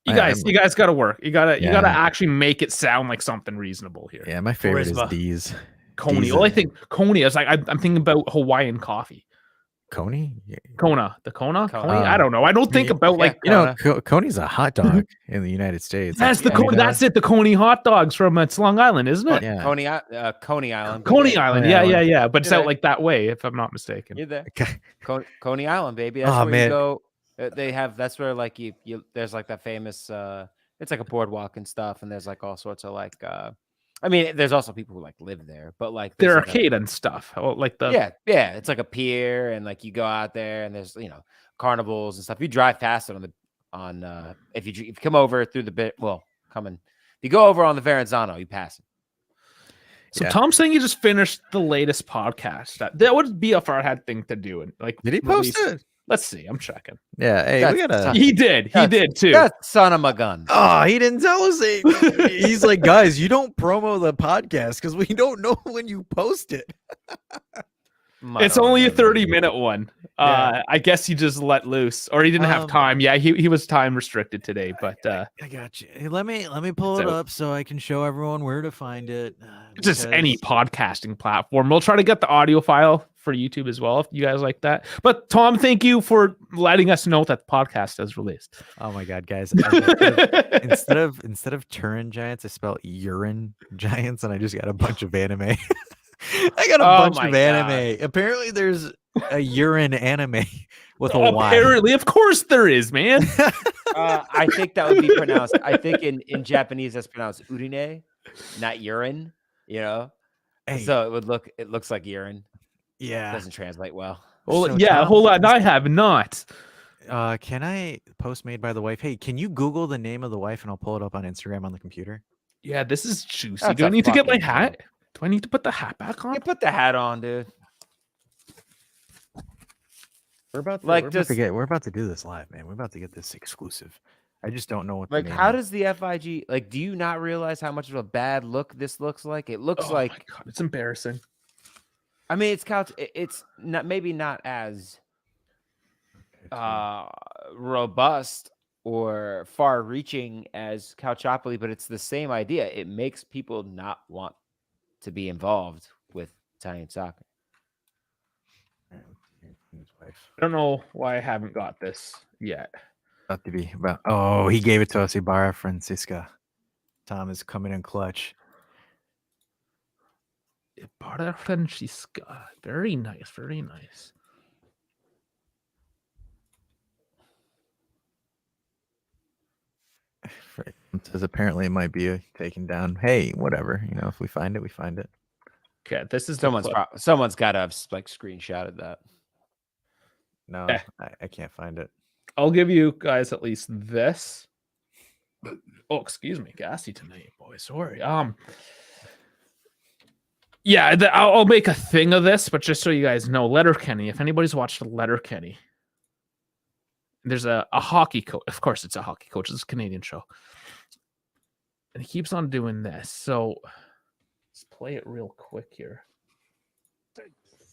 you guys got to work. You gotta actually make it sound like something reasonable here. yeah, my favorite Charisma. is D's. Coney. D's Well, I in think Coney is like I'm thinking about Hawaiian coffee. Coney. Yeah. Kona, the Kona, Kona. Coney. I don't know. I don't think about like Coney's a hot dog in the United States. that's the Coney Coney. dog. That's it. The Coney hot dogs from it's Long Island, isn't it? Yeah. Coney Island. Coney Island. Coney Yeah. Island. But it's Yeah. out like that way, if I'm not mistaken. You're there. Okay. Coney Island, baby. That's Oh, where man. you go. They have. That's where like you. There's like that famous. It's like a boardwalk and stuff, and there's like all sorts of like. I mean, there's also people who like live there, but like Their there's, like, arcade and stuff. Like the yeah. It's like a pier, and like you go out there, and there's carnivals and stuff. You drive past it if you come over through the bit. Well, if you go over on the Verrazano, you pass it. So Yeah. Tom's saying he just finished the latest podcast. That would be a Farhad thing to do. And like, Did he post release- it? Let's see. I'm checking. Yeah. Hey, we That's gotta. He did. He That's- did too. That son of a gun. Oh, he didn't tell us. He's like, guys, you don't promo the podcast because we don't know when you post it. It's only a 30-minute one. I guess he just let loose, or he didn't have time. Yeah, he was time restricted today. But I got you. Hey, let me pull It's it out. up so I can show everyone where to find it. just any podcasting platform. We'll try to get the audio file for YouTube as well if you guys like that. But Tom, thank you for letting us know that the podcast is released. Oh my god, guys! Instead of Turin Giants, I spelled urine giants, and I just got a bunch of anime. I got a bunch my of anime. Apparently, there's a urine anime with a Y. Apparently, of course there is, man. I think that would be pronounced. I think in Japanese that's pronounced urine, not urine. Hey, So it looks like urine. It yeah. doesn't translate well. Well, So yeah, Tom- hold on. I have not. Can I post made by the wife? Hey, can you Google the name of the wife and I'll pull it up on Instagram on the computer? Yeah, this is juicy. That's Do I a need to get my fucking hat? Do I need to put the hat back on? You put the hat on, dude. We're about to, Like, we're about to do this live, man. We're about to get this exclusive. I just don't know what the Like, name how is. does the FIG like? Do you not realize how much of a bad look this looks like? It looks Oh my like. God, it's embarrassing. I mean, it's not maybe not as robust or far-reaching as Calciopoli, but it's the same idea. It makes people not want to be involved with Italian soccer. I don't know why I haven't got this yet. About to be about. Oh, he gave it to us. Ibarra Francisca. Tom is coming in clutch. Ibarra Francisca. Very nice. Very nice. Says apparently it might be taken down. Hey, whatever. You know, if we find it, we find it. Okay, this is Someone's got to have like screenshotted that. No, Eh. I can't find it. I'll give you guys at least this. Oh, excuse me, gassy tonight, boy. Sorry. Yeah, I'll make a thing of this, but just so you guys know, Letterkenny. If anybody's watched Letterkenny, there's a hockey coach. Of course, it's a hockey coach. It's a Canadian show, and he keeps on doing this. So let's play it real quick here.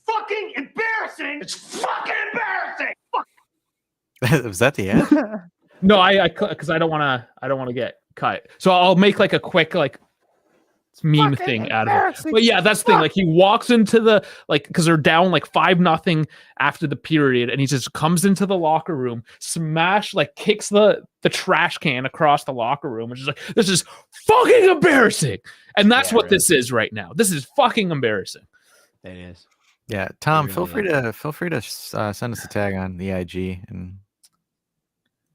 Fucking embarrassing. It's fucking embarrassing. Was that the end? No, I because I don't want to get cut. So I'll make like a quick like meme thing out of it. But yeah, that's the thing. Like he walks into the because they're down like 5-0 after the period, and he just comes into the locker room, kicks the trash can across the locker room, and just like, this is fucking embarrassing. And that's what this is right now. This is fucking embarrassing. It is. Yeah, Tom, It feel really free to send us a tag on the IG and.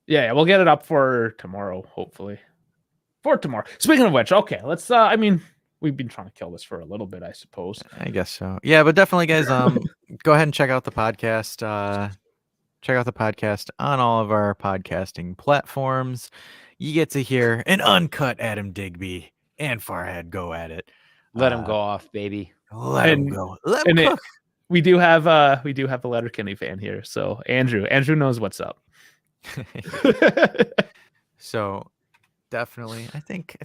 Yeah, we'll get it up for tomorrow, hopefully. For tomorrow. Speaking of which, okay, let's. I mean, we've been trying to kill this for a little bit, I suppose. I guess so. Yeah, but definitely, guys. Go ahead and check out the podcast. Check out the podcast on all of our podcasting platforms. You get to hear an uncut Adam Digby and Farhad go at it. Let him go off, baby. Let him go. Let him cook. We do have a Letterkenny fan here. So Andrew knows what's up. So definitely, I think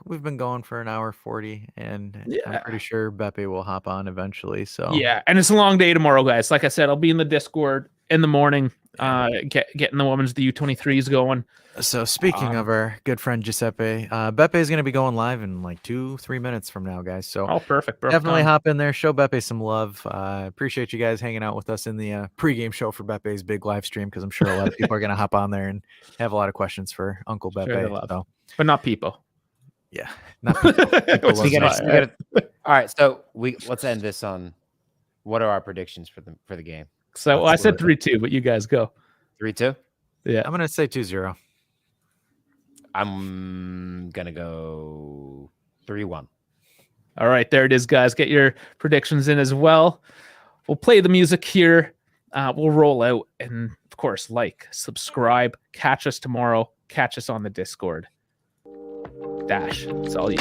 we've been going for an hour 40, and I'm pretty sure Beppe will hop on eventually. So yeah, and it's a long day tomorrow, guys. Like I said, I'll be in the Discord in the morning, getting the women's the U23s going. So speaking of our good friend Giuseppe, Beppe is going to be going live in like 2-3 minutes from now, guys. So perfect. Definitely hop in there, show Beppe some love. Appreciate you guys hanging out with us in the pregame show for Beppe's big live stream, because I'm sure a lot of people are going to hop on there and have a lot of questions for Uncle Beppe. So. But not people. Yeah, not people. All right, so let's end this on what are our predictions for the game. So I said 3-2, but you guys go 3-2. Yeah, I'm gonna say 2-0. I'm gonna go 3-1. All right, there it is, guys. Get your predictions in as well. We'll play the music here. We'll roll out, and of course, subscribe. Catch us tomorrow. Catch us on the Discord. Dash, it's all you.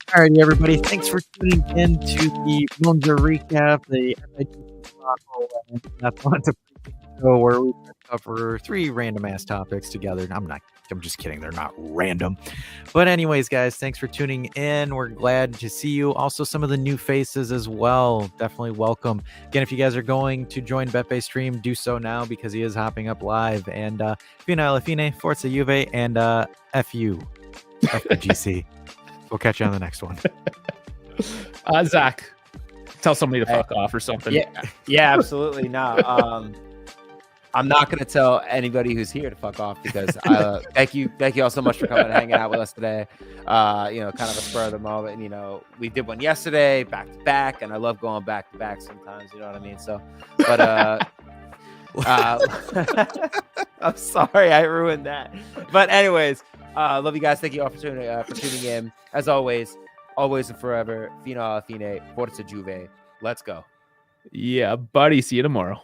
Alrighty, everybody. Thanks for tuning in to the Monza recap, the Atalanta show, where we cover 3 random ass topics together. I'm just kidding. They're not random. But anyways, guys, thanks for tuning in. We're glad to see you. Also, some of the new faces as well. Definitely welcome. Again, if you guys are going to join Beppe's stream, do so now, because he is hopping up live. And Fino alla fine, Forza Juve, and FU, FGC. We'll catch you on the next one. Zach, tell somebody to fuck off or something. Yeah, absolutely. No, I'm not going to tell anybody who's here to fuck off, because thank you all so much for coming and hanging out with us today. Kind of a spur of the moment. We did one yesterday, back to back, and I love going back to back sometimes. You know what I mean? So, but I'm sorry I ruined that. But anyways, love you guys. Thank you all for tuning in. As always and forever, Fino alla fine, Forza Juve. Let's go. Yeah, buddy. See you tomorrow.